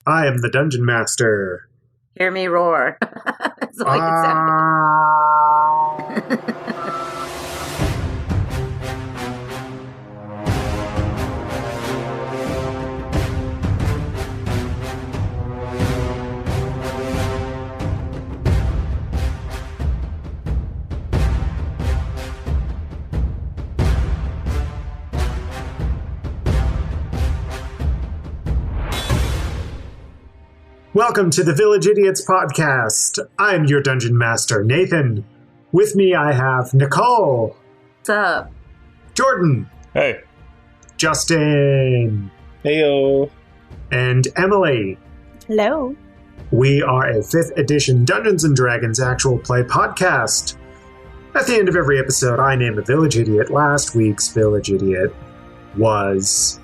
I am the Dungeon Master. Hear me roar. That's the way it sounded. Welcome to the Village Idiots podcast. I'm your Dungeon Master, Nathan. With me I have Nicole. What's up? Jordan. Hey. Justin. Heyo. And Emily. Hello. We are a 5th edition Dungeons & Dragons actual play podcast. At the end of every episode, I name a Village Idiot. Last week's Village Idiot was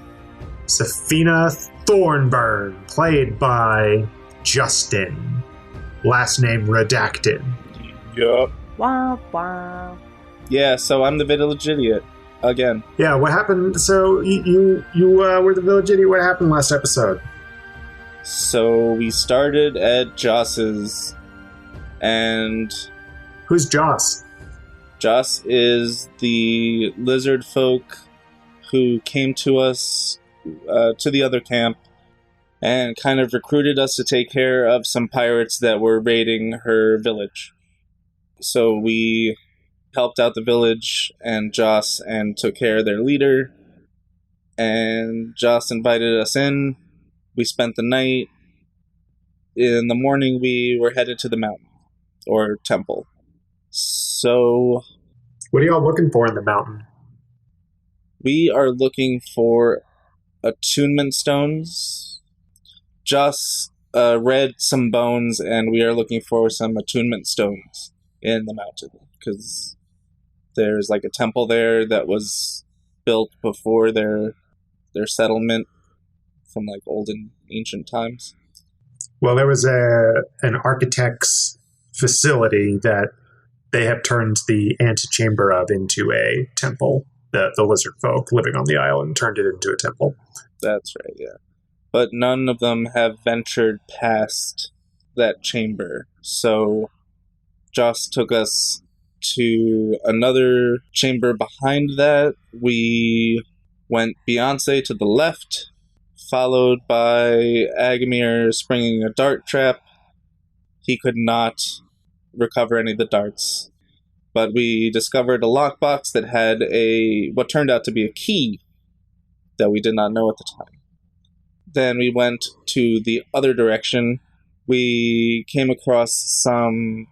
Safina Thornburn, played by Justin. Last name redacted. Yup. Wow, wow. Yeah, so I'm the Village Idiot. Again. Yeah, what happened? So you were the Village Idiot. What happened last episode? So we started at Joss's, and Who's Joss? Joss is the lizard folk who came to us, to the other camp, and kind of recruited us to take care of some pirates that were raiding her village. So we helped out the village and Joss and took care of their leader, and Joss invited us in. We spent the night. In the morning we were headed to the mountain, or temple. So What are y'all looking for in the mountain? we are looking for attunement stones. Joss read some bones, and we are looking for some attunement stones in the mountain, because there's like a temple there that was built before their settlement from like old and ancient times. Well, there was an architect's facility that they have turned the antechamber of into a temple. The lizard folk living on the island turned it into a temple. That's right, yeah. But none of them have ventured past that chamber. So Joss took us to another chamber behind that. We went Beyonce to the left, followed by Aggamir springing a dart trap. He could not recover any of the darts. But we discovered a lockbox that had what turned out to be a key that we did not know at the time. Then we went to the other direction. We came across some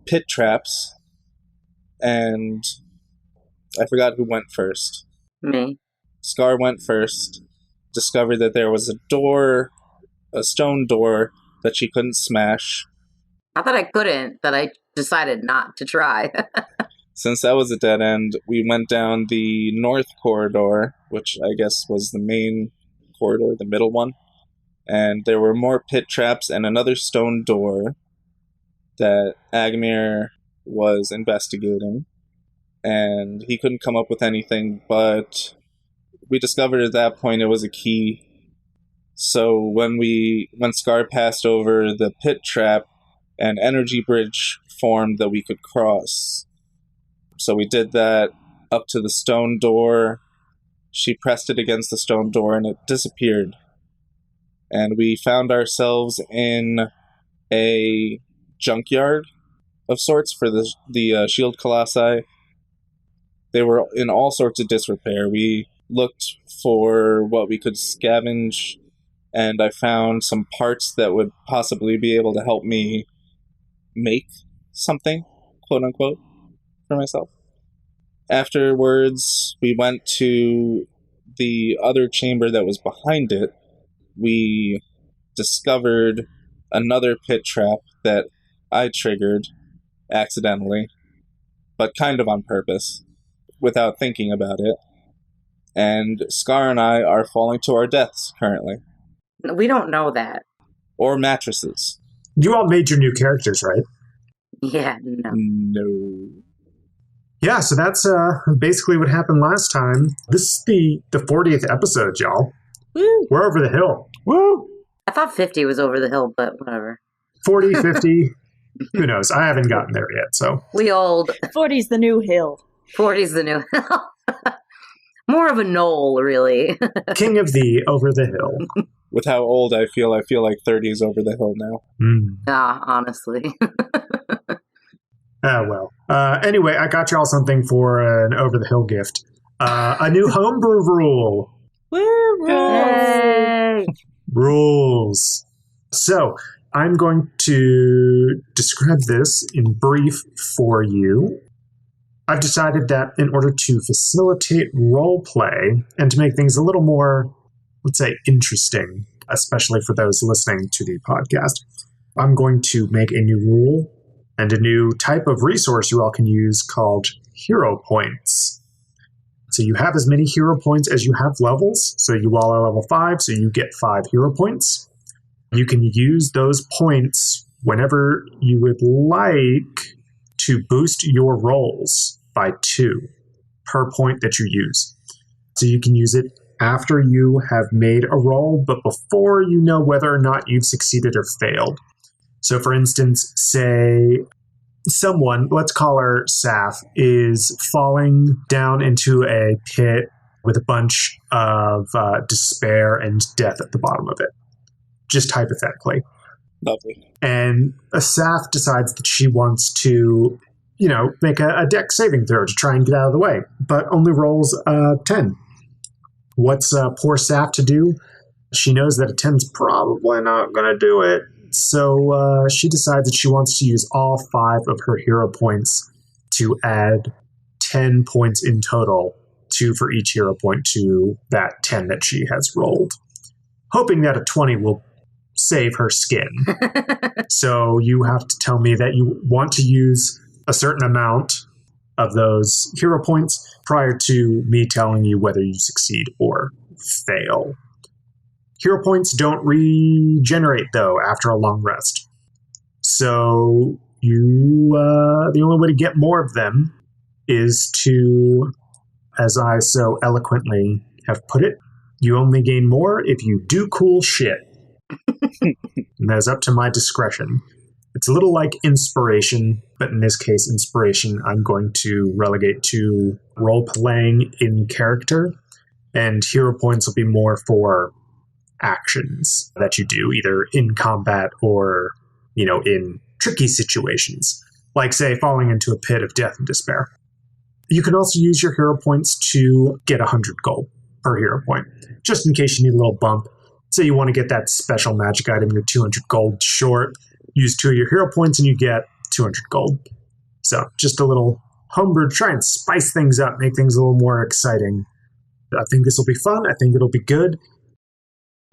pit traps, and I forgot who went first. Me. Scar went first, discovered that there was a stone door that she couldn't smash. Not that I couldn't, that I decided not to try. Since that was a dead end, we went down the north corridor, which I guess was the main corridor, the middle one. And there were more pit traps and another stone door that Aggamir was investigating. And he couldn't come up with anything, but we discovered at that point it was a key. So when Scar passed over the pit trap, an energy bridge formed that we could cross. So we did that up to the stone door. She pressed it against the stone door and it disappeared. And we found ourselves in a junkyard of sorts for the shield colossi. They were in all sorts of disrepair. We looked for what we could scavenge, and I found some parts that would possibly be able to help me make something, quote unquote, for myself. Afterwards, we went to the other chamber that was behind it. We discovered another pit trap that I triggered accidentally, but kind of on purpose, without thinking about it. And Scar and I are falling to our deaths currently. We don't know that. Or mattresses. You all made your new characters, right? Yeah, no. No. Yeah, so that's basically what happened last time. This is the 40th episode, y'all. Woo! We're over the hill. Woo! I thought 50 was over the hill, but whatever. 40, 50, who knows? I haven't gotten there yet, so. We old. 40's the new hill. 40's the new hill. More of a knoll, really. King of the over the hill. With how old I feel like 30 is over the hill now. Yeah, honestly. Well. Anyway, I got y'all something for an over the hill gift. A new homebrew rule. Woo! Yay! Rules. So, I'm going to describe this in brief for you. I've decided that in order to facilitate role play and to make things a little more, let's say, interesting, especially for those listening to the podcast, I'm going to make a new rule and a new type of resource you all can use called hero points. So you have as many hero points as you have levels. So you all are level 5, so you get 5 hero points. You can use those points whenever you would like to boost your rolls by 2 per point that you use. So you can use it after you have made a roll, but before you know whether or not you've succeeded or failed. So for instance, say someone, let's call her Saph, is falling down into a pit with a bunch of despair and death at the bottom of it. Just hypothetically. Lovely. And Saph decides that she wants to, make a dex saving throw to try and get out of the way, but only rolls a 10. What's poor Saph to do? She knows that a 10's probably not going to do it, so she decides that she wants to use all 5 of her hero points to add 10 points in total, 2 for each hero point to that 10 that she has rolled, hoping that a 20 will save her skin. So you have to tell me that you want to use a certain amount of those hero points prior to me telling you whether you succeed or fail. Hero points don't regenerate, though, after a long rest. So the only way to get more of them is to, as I so eloquently have put it, you only gain more if you do cool shit. And that's up to my discretion. It's a little like inspiration, but in this case, inspiration I'm going to relegate to role-playing in character, and hero points will be more for actions that you do, either in combat or, in tricky situations, like, say, falling into a pit of death and despair. You can also use your hero points to get 100 gold per hero point, just in case you need a little bump. Say you want to get that special magic item, you're 200 gold short, use 2 of your hero points and you get 200 gold. So just a little homebrew, try and spice things up, make things a little more exciting. I think this will be fun. I think it'll be good.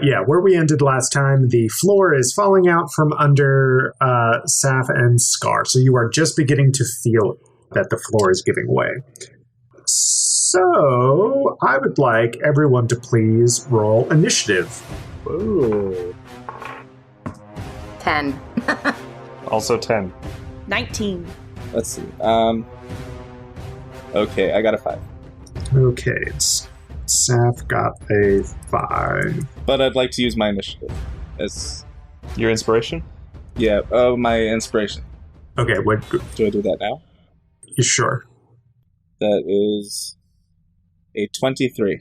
Yeah, where we ended last time, the floor is falling out from under Saph and Scar. So you are just beginning to feel that the floor is giving way. So I would like everyone to please roll initiative. Ooh. 10. Also 10. 19. Let's see. Okay, I got a 5. Okay, Saph got a 5. But I'd like to use my initiative as... Your inspiration? Yeah, my inspiration. Okay, what? Do I do that now? You sure? That is a 23.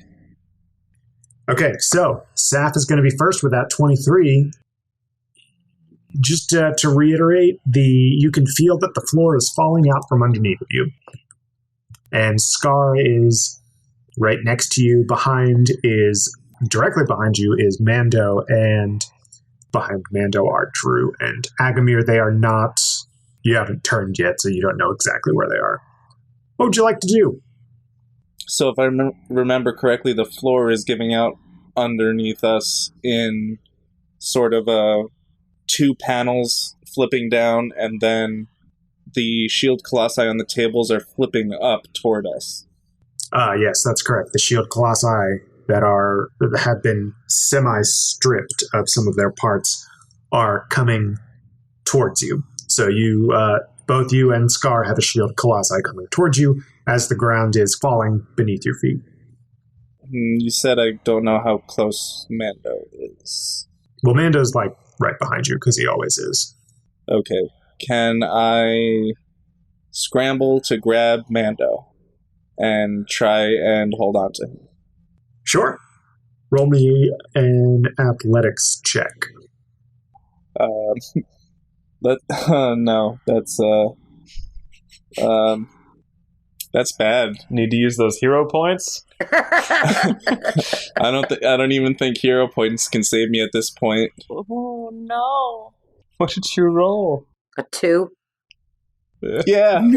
Okay, so Saph is going to be first with that 23. Just to reiterate, you can feel that the floor is falling out from underneath of you. And Scar is right next to you. Directly behind you is Mando, and behind Mando are Drew and Aggamir. They are not, you haven't turned yet, so you don't know exactly where they are. What would you like to do? So if I remember correctly, the floor is giving out underneath us in sort of 2 panels flipping down, and then the shield colossi on the tables are flipping up toward us. Yes, that's correct. The shield colossi that have been semi-stripped of some of their parts are coming towards you. So you, both you and Scar have a shield colossi coming towards you as the ground is falling beneath your feet. You said I don't know how close Mando is. Well, Mando's like right behind you because he always is. Okay. Can I scramble to grab Mando and try and hold on to him? Sure. Roll me an athletics check. No, that's bad. Need to use those hero points? I don't even think hero points can save me at this point. Oh no. What did you roll? A 2? Yeah. Oh,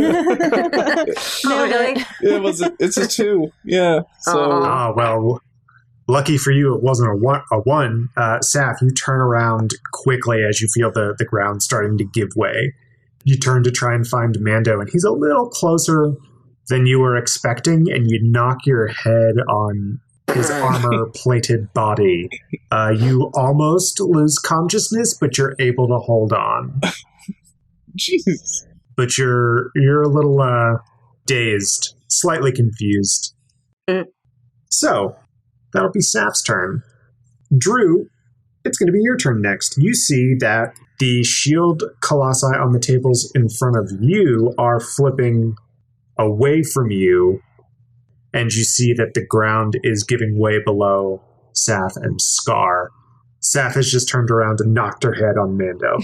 really? It's a 2. Yeah. So Well, lucky for you, it wasn't a one. Saph, you turn around quickly as you feel the ground starting to give way. You turn to try and find Mando, and he's a little closer than you were expecting, and you knock your head on his armor-plated body. You almost lose consciousness, but you're able to hold on. Jesus. But you're a little dazed, slightly confused. So, that'll be Saph's turn. Drew, it's going to be your turn next. You see that the shield colossi on the tables in front of you are flipping away from you, and you see that the ground is giving way below Saph and Scar. Saph has just turned around and knocked her head on Mando.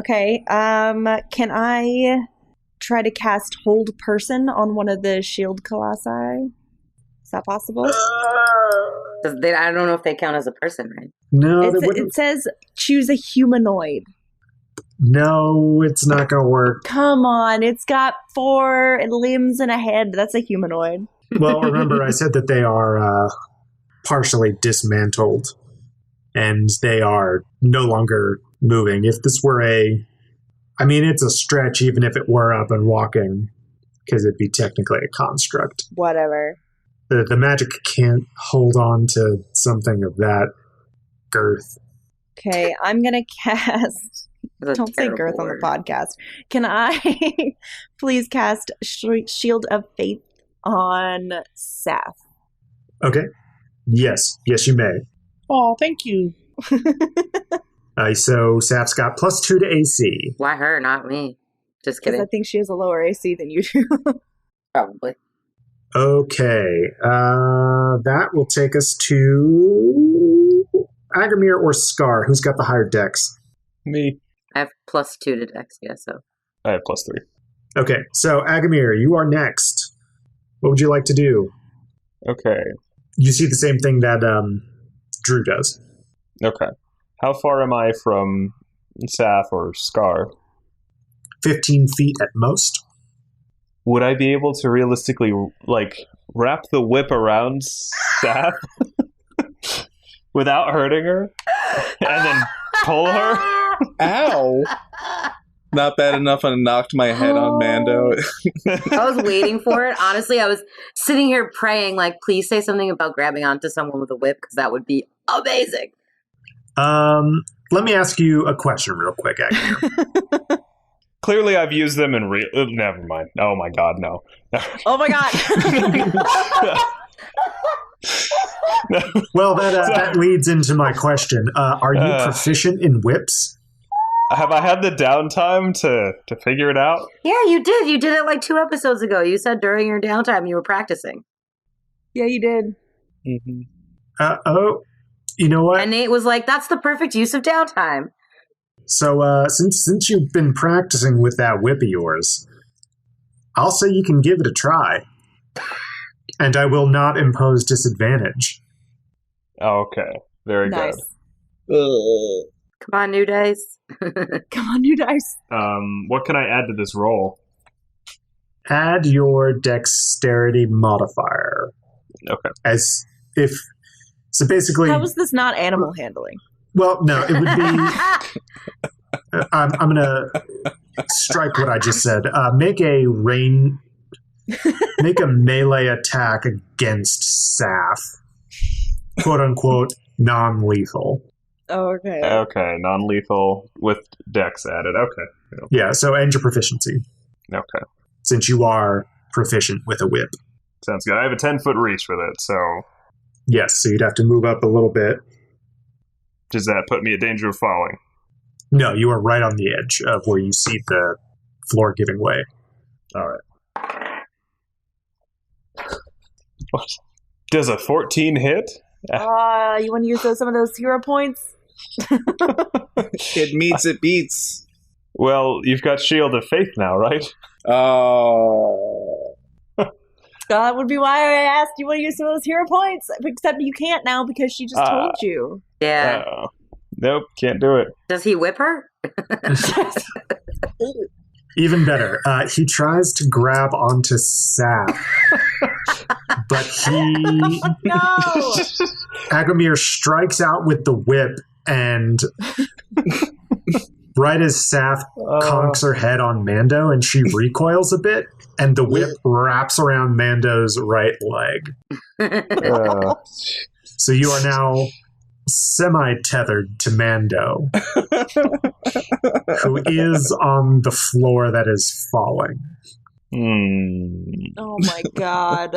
Okay. Can I try to cast Hold Person on one of the shield colossi? Is that possible? I don't know if they count as a person, right? No, they wouldn't. It says choose a humanoid. No, it's not going to work. Come on, it's got 4 limbs and a head. That's a humanoid. Well, remember, I said that they are partially dismantled, and they are no longer moving. If this were it's a stretch even if it were up and walking, because it'd be technically a construct. Whatever. The magic can't hold on to something of that girth. Okay, I'm going to cast... That's a Don't say terrible girth on the word. podcast. Can I please cast Shield of Faith on Saph? Okay. Yes, you may. Oh, thank you. So Saph's got +2 to AC. Why her, not me? Just Because kidding. I think she has a lower AC than you do. Probably. Okay. That will take us to Aggamir or Scar. Who's got the higher dex? Me. I have +2 to Dex, yeah, so. I have +3. Okay, so Aggamir, you are next. What would you like to do? Okay. You see the same thing that Drew does. Okay. How far am I from Saph or Scar? 15 feet at most. Would I be able to realistically, wrap the whip around Saph without hurting her? And then pull her? Ow. Not bad enough I knocked my head on Mando. I was waiting for it. Honestly, I was sitting here praying, please say something about grabbing onto someone with a whip, because that would be amazing. Uh, Let me ask you a question real quick, Aggamir. Clearly I've used them in real... never mind. Oh my god, no. Oh my god. Well, that leads into my question. Are you proficient in whips? Have I had the downtime to figure it out? Yeah, you did. You did it 2 episodes ago. You said during your downtime you were practicing. Yeah, you did. Mm-hmm. You know what? And Nate was like, that's the perfect use of downtime. So, since you've been practicing with that whip of yours, I'll say you can give it a try. And I will not impose disadvantage. Okay. Very Nice. good. Come on, New Dice. Come on, you dice. What can I add to this roll? Add your dexterity modifier. Okay. As if... So basically... How is this not animal handling? Well, no, it would be... I'm going to strike what I just said. Make a melee attack against Saph. Quote unquote non-lethal. Oh, okay. Okay, non-lethal with dex added. Okay. Yeah, so and your proficiency. Okay. Since you are proficient with a whip. Sounds good. I have a 10-foot reach with it, so Yes, so you'd have to move up a little bit. Does that put me at danger of falling? No, you are right on the edge of where you see the floor giving way. All right. What? Does a 14 hit? You want to use some of those hero points? It meets, it beats. Well, you've got Shield of Faith now, right? Oh. That would be why I asked you want to use some of those hero points. Except you can't now because she just told you. Yeah. Nope, can't do it. Does he whip her? Even better, he tries to grab onto Saph, but No! Aggamir strikes out with the whip, and right as Saph conks her head on Mando, and she recoils a bit, and the whip wraps around Mando's right leg. So you are now semi-tethered to Mando, who is on the floor that is falling. Oh my god.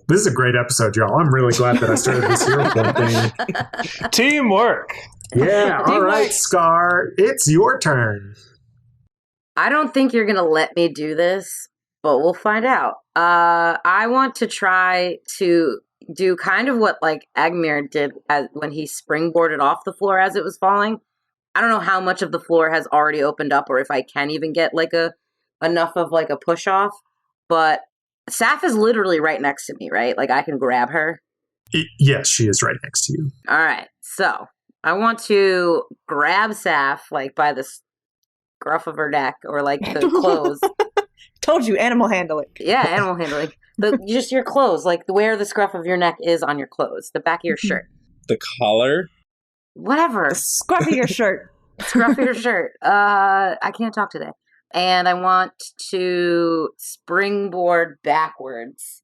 This is a great episode, y'all. I'm really glad that I started this hero point thing. Teamwork! Yeah, all right, Scar. It's your turn. I don't think you're going to let me do this, but we'll find out. I want to try to do kind of what like Aggamir did when he springboarded off the floor as it was falling. I don't know how much of the floor has already opened up or if I can even get like enough of like a push off, but Saph is literally right next to me, right? Like I can grab her. Yes, she is right next to you. All right. So I want to grab Saph like by the scruff of her neck or like the clothes. Told you, animal handling. Yeah, animal handling. But just your clothes, like where the scruff of your neck is on your clothes, the back of your shirt. The collar? Whatever. The scruff of your shirt. Scruff of your shirt. I can't talk today. And I want to springboard backwards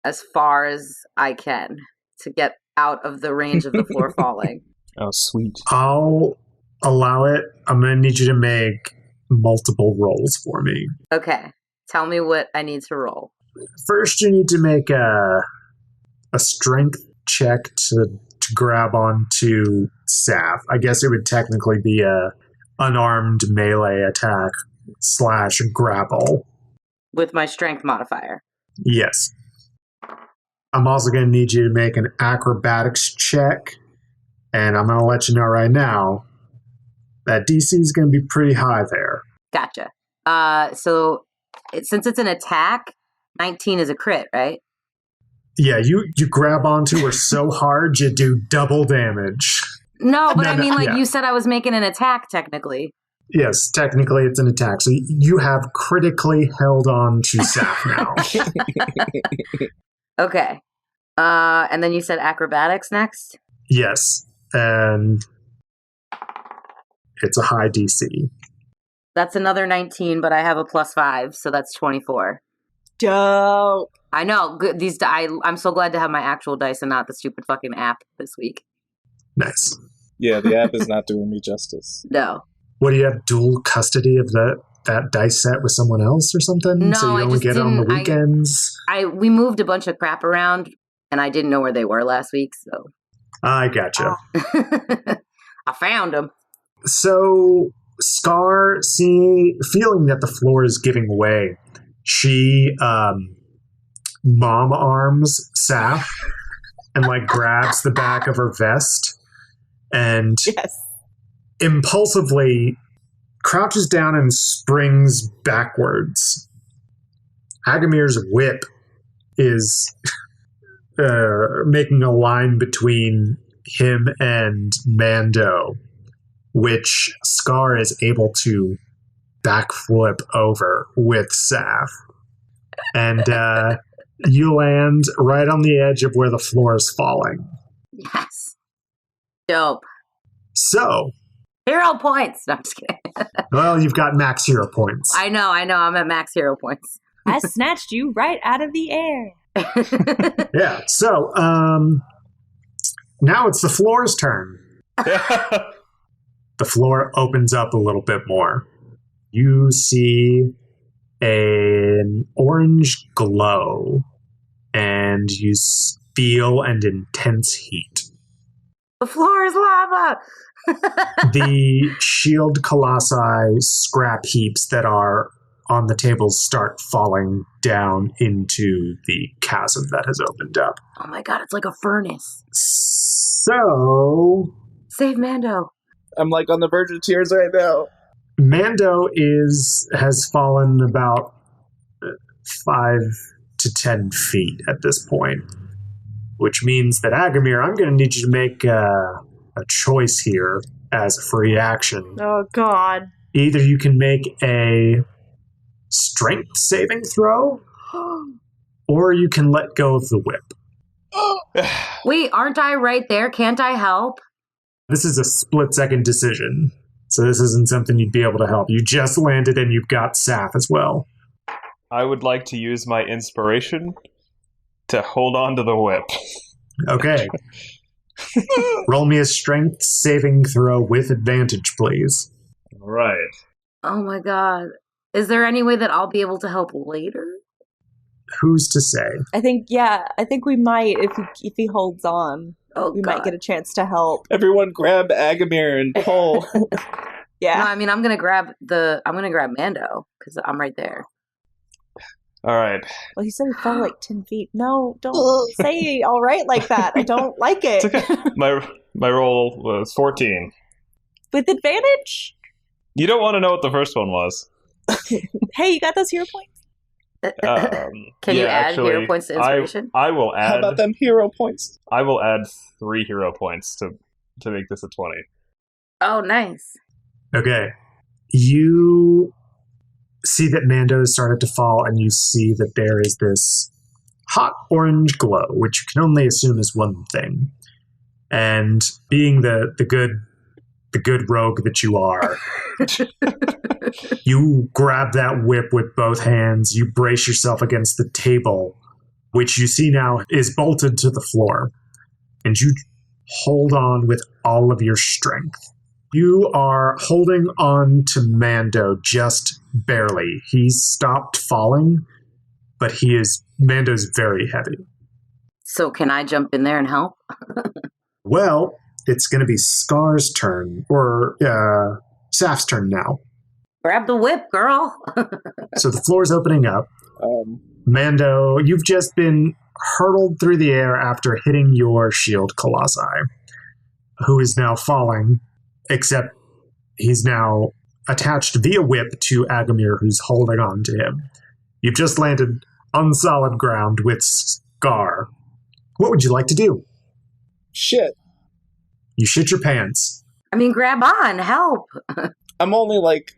as far as I can to get out of the range of the floor falling. Oh, sweet. I'll allow it. I'm going to need you to make multiple rolls for me. Okay. Tell me what I need to roll. First, you need to make a strength check to grab onto Saph. I guess it would technically be a unarmed melee attack / grapple. With my strength modifier. Yes. I'm also going to need you to make an acrobatics check. And I'm going to let you know right now that DC is going to be pretty high there. Gotcha. So since it's an attack, 19 is a crit, right? Yeah, you grab onto her so hard you do double damage. No, but No, I mean, like, yeah. you said I was making an attack, technically. Yes, technically it's an attack. So you have critically held on to Saph now. Okay. And then you said acrobatics next? Yes, and it's a high DC. That's another 19, but I have a +5, so that's 24. Dope. I know. Good. I'm so glad to have my actual dice and not the stupid fucking app this week. Nice. Yeah, the app is not doing me justice. No. What, do you have dual custody of that dice set with someone else or something? No, so you I only just get it on the didn't- weekends? We moved a bunch of crap around, and I didn't know where they were last week, so. I gotcha. I found them. So, Scar, feeling that the floor is giving way, she mom arms Saph and like grabs the back of her vest and Yes. impulsively crouches down and springs backwards. Aggamir's whip is making a line between him and Mando, which Scar is able to backflip over with Saph. And you land right on the edge of where the floor is falling. Yes. Dope. So, Hero points! No, I'm just kidding. well, you've got max hero points. I know. I'm at max hero points. I snatched you right out of the air. Yeah, so, now it's the floor's turn. The floor opens up a little bit more. You see an orange glow, and you feel and intense heat. The floor is lava! The shield colossi scrap heaps that are on the tables start falling down into the chasm that has opened up. Oh my god, it's like a furnace. So... Save Mando. I'm like on the verge of tears right now. Mando has fallen about 5 to 10 feet at this point, which means that Aggamir, I'm going to need you to make a choice here as a free action. Oh, God. Either you can make a strength saving throw, or you can let go of the whip. Wait, aren't I right there? Can't I help? This is a split-second decision, so this isn't something you'd be able to help. You just landed and you've got Saph as well. I would like to use my inspiration to hold on to the whip. Okay. Roll me a strength saving throw with advantage, please. All right. Oh my god. Is there any way that I'll be able to help later? Who's to say? I think we might if he holds on. Oh, we god. might get a chance to help. Everyone grab Aggamir and pull. Yeah. No, I mean, I'm gonna grab Mando, because I'm right there. All right. Well, he said he fell like 10 feet. No, don't say all right like that. I don't like it. It's okay. My roll was 14. With advantage? You don't want to know what the first one was. Hey, you got those hero points? Can you add hero points to inspiration? I will add. How about them hero points? I will add 3 hero points to make this a 20. Oh, nice. Okay. You see that Mando has started to fall, and you see that there is this hot orange glow, which you can only assume is one thing. And being the good rogue that you are, you grab that whip with both hands, you brace yourself against the table, which you see now is bolted to the floor, and you hold on with all of your strength. You are holding on to Mando just barely. He's stopped falling, but Mando's very heavy. So can I jump in there and help? Well, it's going to be Scar's turn, or Saph's turn now. Grab the whip, girl. So the floor's opening up. Mando, you've just been hurtled through the air after hitting your shield colossi, who is now falling, except he's now attached via whip to Aggamir, who's holding on to him. You've just landed on solid ground with Scar. What would you like to do? Shit. You shit your pants. I mean, grab on, help. I'm only like,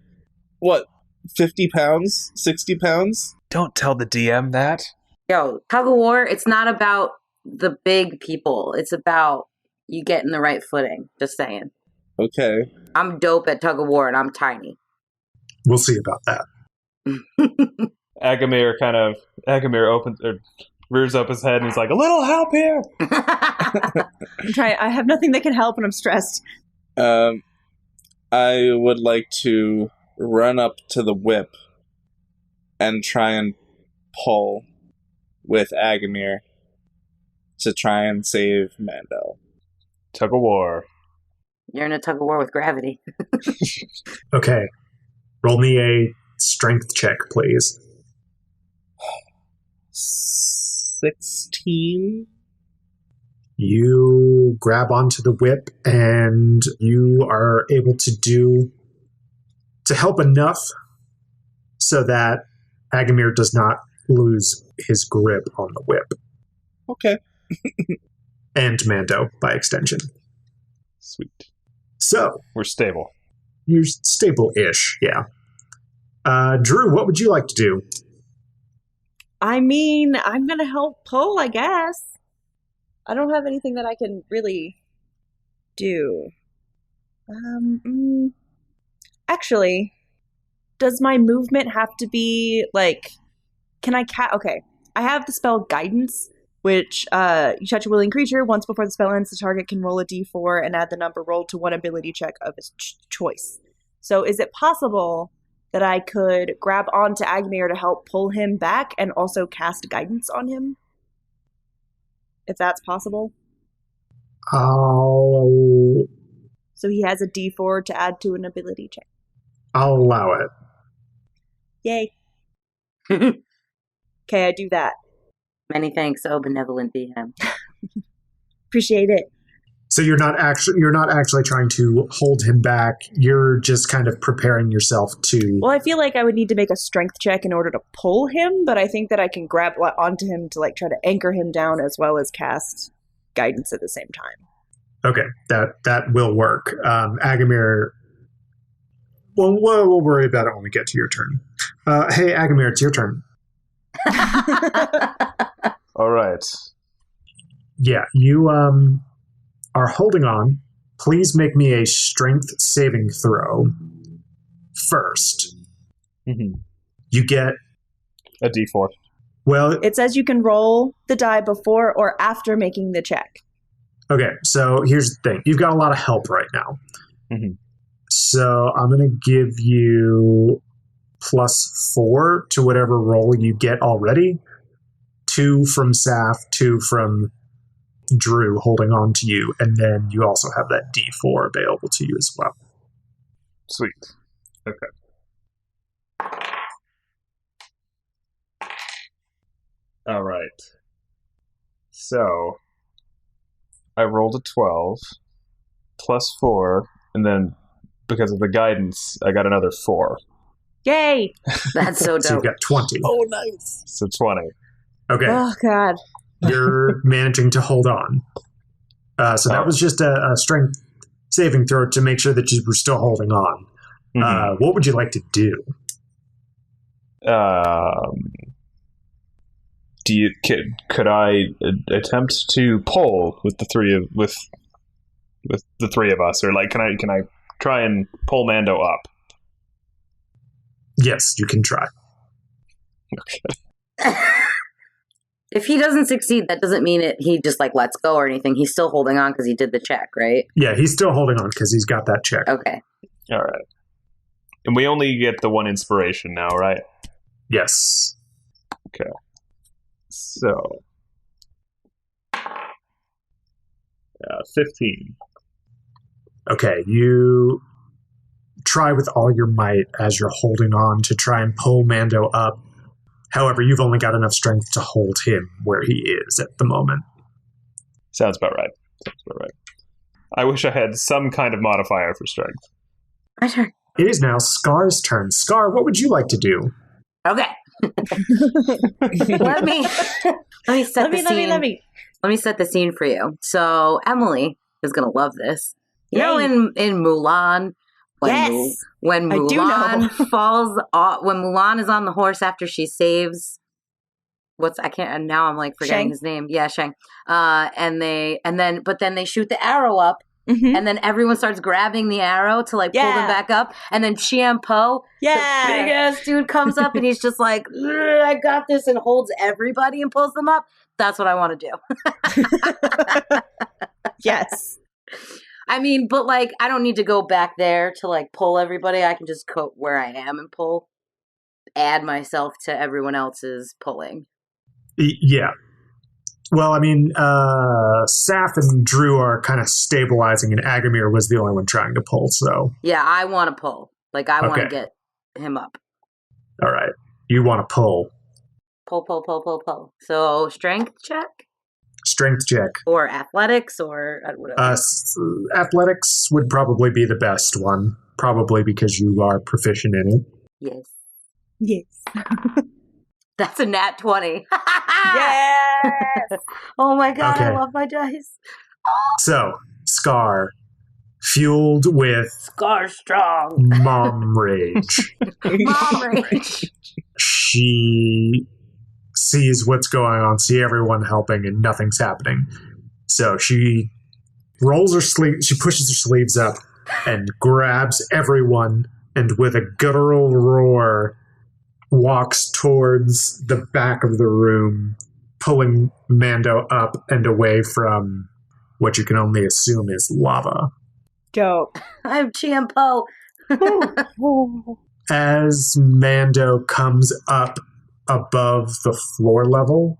50 pounds? 60 pounds? Don't tell the DM that. Yo, tug of war, it's not about the big people. It's about you getting the right footing. Just saying. Okay. I'm dope at tug of war, and I'm tiny. We'll see about that. Aggamir opens or rears up his head and he's like, "A little help here." I'm trying. I have nothing that can help, and I'm stressed. I would like to run up to the whip and try and pull with Aggamir to try and save Mando. Tug of war. You're in a tug of war with gravity. Okay. Roll me a strength check, please. 16? You grab onto the whip, and you are able to help enough so that Aggamir does not lose his grip on the whip. Okay. And Mando, by extension. Sweet. So. We're stable. You're stable-ish, yeah. Drew, what would you like to do? I mean, I'm going to help pull, I guess. I don't have anything that I can really do. Actually, does my movement have to be, like, can I okay, I have the spell Guidance, which you touch a willing creature. Once before the spell ends, the target can roll a d4 and add the number rolled to one ability check of his choice. So is it possible that I could grab onto Aggamir to help pull him back and also cast Guidance on him? if that's possible. I'll So he has a D4 to add to an ability check. allow it. Yay. Okay, I do that. Many thanks, oh benevolent DM. Appreciate it. So you're not actually trying to hold him back. You're just kind of preparing yourself to. Well, I feel like I would need to make a strength check in order to pull him, but I think that I can grab onto him to like try to anchor him down as well as cast guidance at the same time. Okay, that will work. Aggamir. Well, we'll worry about it when we get to your turn. Hey, Aggamir, it's your turn. All right. Yeah, you are holding on. Please make me a strength saving throw first. Mm-hmm. You get A D4. well. It says you can roll the die before or after making the check. Okay, so here's the thing. You've got a lot of help right now. Mm-hmm. So I'm going to give you +4 to whatever roll you get already. 2 from Saph, 2 from Drew holding on to you, and then you also have that D4 available to you as well. Sweet. Okay. All right. So I rolled a 12 +4, and then because of the guidance, I got another 4. Yay! That's so So you've dope. got 20. Oh, nice. So 20. Okay, Oh, God. you're managing to hold on. So that was just a strength saving throw to make sure that you were still holding on. Mhm. What would you like to do? Could I attempt to pull with the three of us, or like can I try and pull Mando up? Yes, you can try. If he doesn't succeed, that doesn't mean he just like lets go or anything. He's still holding on because he did the check, right? Yeah, he's still holding on because he's got that check. Okay. All right. And we only get the one inspiration now, right? Yes. Okay. So 15. Okay, you try with all your might as you're holding on to try and pull Mando up. However, you've only got enough strength to hold him where he is at the moment. Sounds about right. I wish I had some kind of modifier for strength. My turn. It is now Scar's turn. Scar, what would you like to do? Okay. let me set the scene. Let me set the scene for you. So Emily is gonna love this. You know, in Mulan, when Mulan falls off, when Mulan is on the horse after she saves now I'm like forgetting his name. Yeah, Shang. But then they shoot the arrow up. Mm-hmm. And then everyone starts grabbing the arrow to like pull them back up. And then Chiam Po, the big ass dude, comes up and he's just like, I got this, and holds everybody and pulls them up. That's what I want to do. Yes. I mean, but like, I don't need to go back there to like pull everybody. I can just go where I am and add myself to everyone else's pulling. Yeah. Well, I mean, Saph and Drew are kind of stabilizing, and Aggamir was the only one trying to pull, so... Yeah, I want to pull. Like, I want to get him up. All right. You want to pull. Pull. So, strength check? Strength check. Or athletics, or whatever. Athletics would probably be the best one, probably because you are proficient in it. Yes. That's a nat 20. Yes! Oh my god, okay. I love my dice. So, Scar, fueled with... Scar strong. Mom rage. She sees what's going on, see everyone helping, and nothing's happening. So she rolls her sleeve, she pushes her sleeves up, and grabs everyone, and with a guttural roar... walks towards the back of the room, pulling Mando up and away from what you can only assume is lava. Dope. I'm Chiam Po. As Mando comes up above the floor level,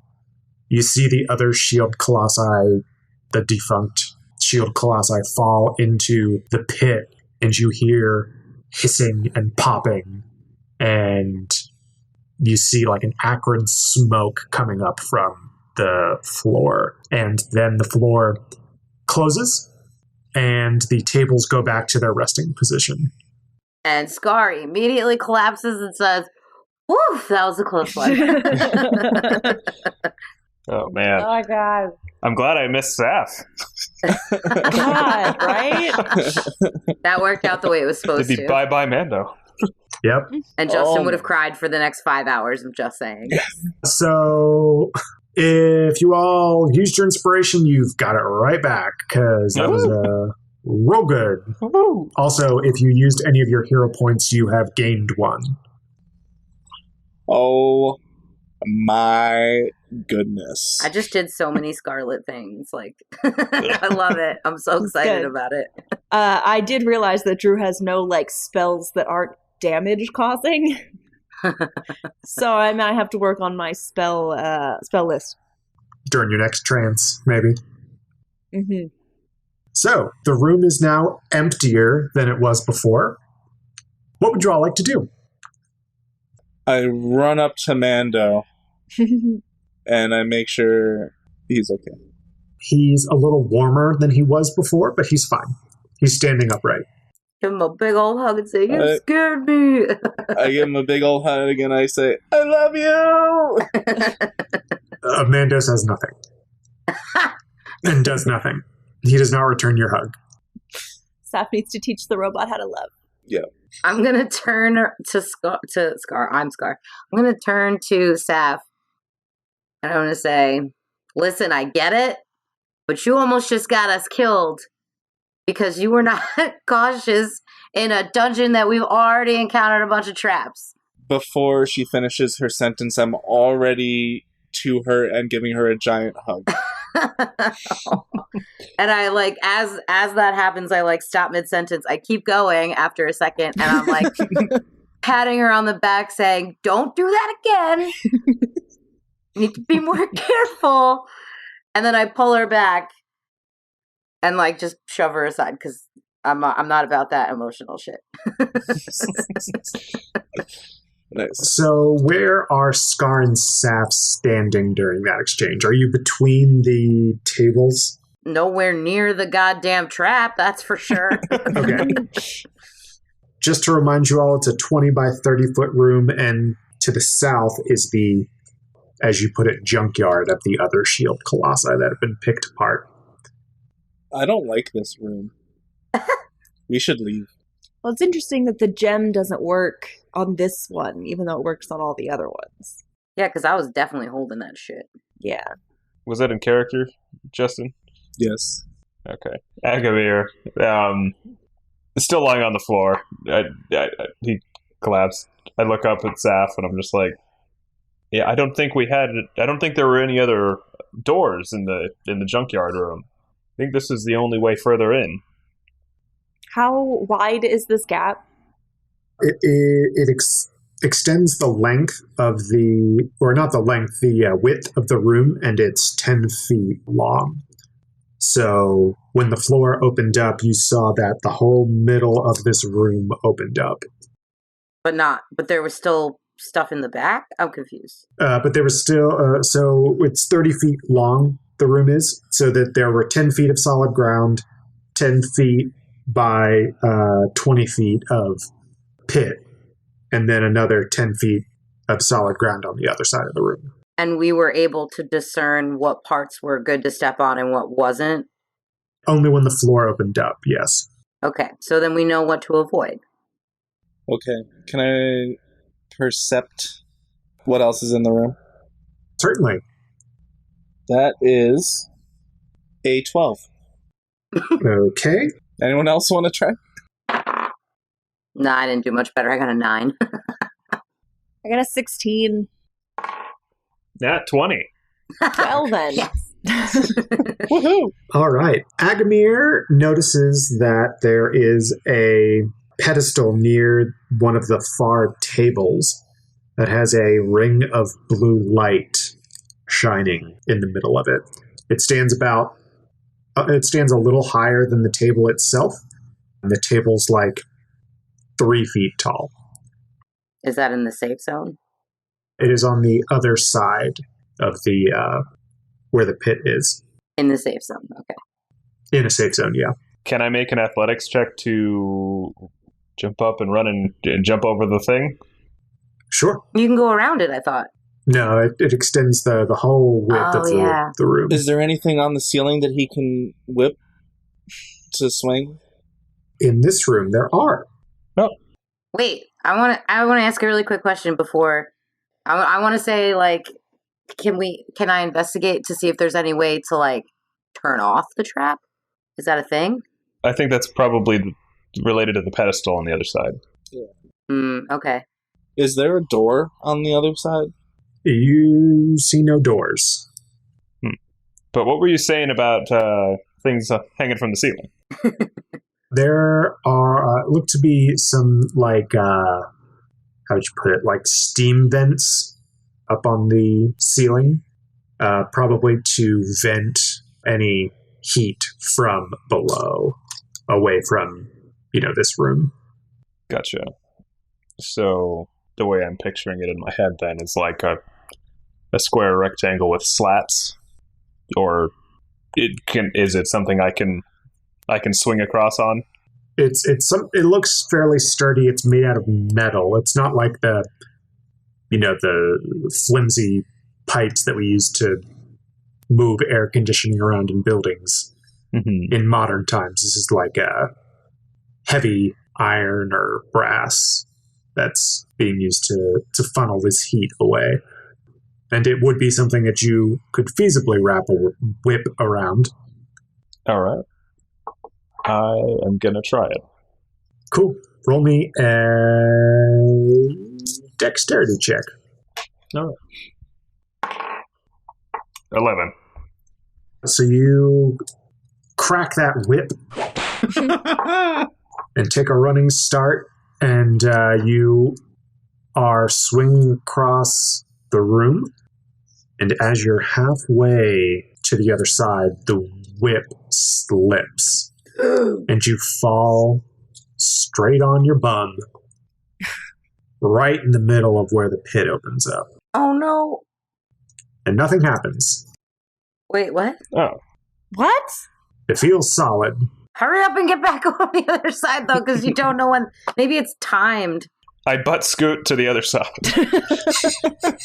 You see the other shield colossi, the defunct shield colossi, fall into the pit, and you hear hissing and popping, and you see like an acrid smoke coming up from the floor. And then the floor closes, and the tables go back to their resting position. And Scar immediately collapses and says, "Woof, that was a close one." Oh, man. Oh, my God. I'm glad I missed Saph. God, right? That worked out the way it was supposed It'd be to. bye-bye Mando. Yep. And Justin Oh. would have cried for the next 5 hours, I'm just saying. So if you all used your inspiration, you've got it right back, because that was real good. Woo. Also, if you used any of your hero points, you have gained one. Oh my goodness. I just did so many Scarlet things. Like, I love it. I'm so excited Good. about it. I did realize that Drew has no like spells that aren't damage causing. So I might have to work on my spell list. During your next trance, maybe. Mm-hmm. So, the room is now emptier than it was before. What would you all like to do? I run up to Mando and I make sure he's okay. He's a little warmer than he was before, but he's fine. He's standing upright. Give him a big old hug and say, "You scared me." I give him a big old hug and I say, "I love you!" Mando says nothing. And does nothing. He does not return your hug. Saph needs to teach the robot how to love. I'm going to turn to Scar. I'm Scar. I'm going to turn to Saph. And I'm going to say, "Listen, I get it, but you almost just got us killed because you were not cautious in a dungeon that we've already encountered a bunch of traps." Before she finishes her sentence, I'm already to her and giving her a giant hug. And I like, as that happens, I like stop mid-sentence. I keep going after a second, and I'm like patting her on the back saying, "Don't do that again. You need to be more careful." And then I pull her back and like just shove her aside because I'm not about that emotional shit. Nice. So, where are Scar and Saph standing during that exchange? Are you between the tables? Nowhere near the goddamn trap, that's for sure. Okay. Just to remind you all, it's a 20 by 30 foot room, and to the south is the, as you put it, junkyard of the other shield colossi that have been picked apart. I don't like this room. We should leave. Well, it's interesting that the gem doesn't work on this one, even though it works on all the other ones. Yeah, because I was definitely holding that shit. Yeah. Was that in character, Justin? Yes. Okay. Aggamir, is still lying on the floor. He collapsed. I look up at Saph and I'm just like, yeah, I don't think there were any other doors in the junkyard room. I think this is the only way further in. How wide is this gap? It extends the length of the, or not the length, the width of the room, and it's 10 feet long. So when the floor opened up, you saw that the whole middle of this room opened up. But there was still stuff in the back? I'm confused. But there was still, so it's 30 feet long, the room is, so that there were 10 feet of solid ground, 10 feet by 20 feet of pit, and then another 10 feet of solid ground on the other side of the room. And we were able to discern what parts were good to step on and what wasn't? Only when the floor opened up, yes. Okay, so then we know what to avoid. Okay. Can I percept what else is in the room? Certainly. That is a 12. Okay. Anyone else want to try? Nah, I didn't do much better. I got a 9. I got a 16. Yeah, 20. Well then. Yes. Woohoo! All right. Aggamir notices that there is a pedestal near one of the far tables that has a ring of blue light shining in the middle of it. It stands a little higher than the table itself, and the table's like 3 feet tall. Is that in the safe zone? It is on the other side of the where the pit is. In the safe zone, okay. In a safe zone, yeah. Can I make an athletics check to jump up and run and jump over the thing? Sure. You can go around it, I thought. No, it extends the whole width of the room. Is there anything on the ceiling that he can whip to swing? In this room, there are. Oh. Wait, I want to ask a really quick question before. I want to say, like, can I investigate to see if there's any way to, like, turn off the trap? Is that a thing? I think that's probably related to the pedestal on the other side. Yeah. Okay. Is there a door on the other side? You see no doors. But what were you saying about things hanging from the ceiling? There are look to be some, like, how would you put it, like steam vents up on the ceiling, probably to vent any heat from below, away from, this room. Gotcha. So the way I'm picturing it in my head then is like a square rectangle with slats, or is it something I can swing across on? It looks fairly sturdy. It's made out of metal. It's not like the flimsy pipes that we use to move air conditioning around in buildings in modern times. This is like a heavy iron or brass that's being used to funnel this heat away. And it would be something that you could feasibly wrap a whip around. All right. I am going to try it. Cool. Roll me a dexterity check. All right. 11. So you crack that whip and take a running start, and you are swinging across the room. And as you're halfway to the other side, the whip slips, and you fall straight on your bum, right in the middle of where the pit opens up. Oh, no. And nothing happens. Wait, what? Oh. What? It feels solid. Hurry up and get back on the other side, though, because you don't know when. Maybe it's timed. I butt scoot to the other side.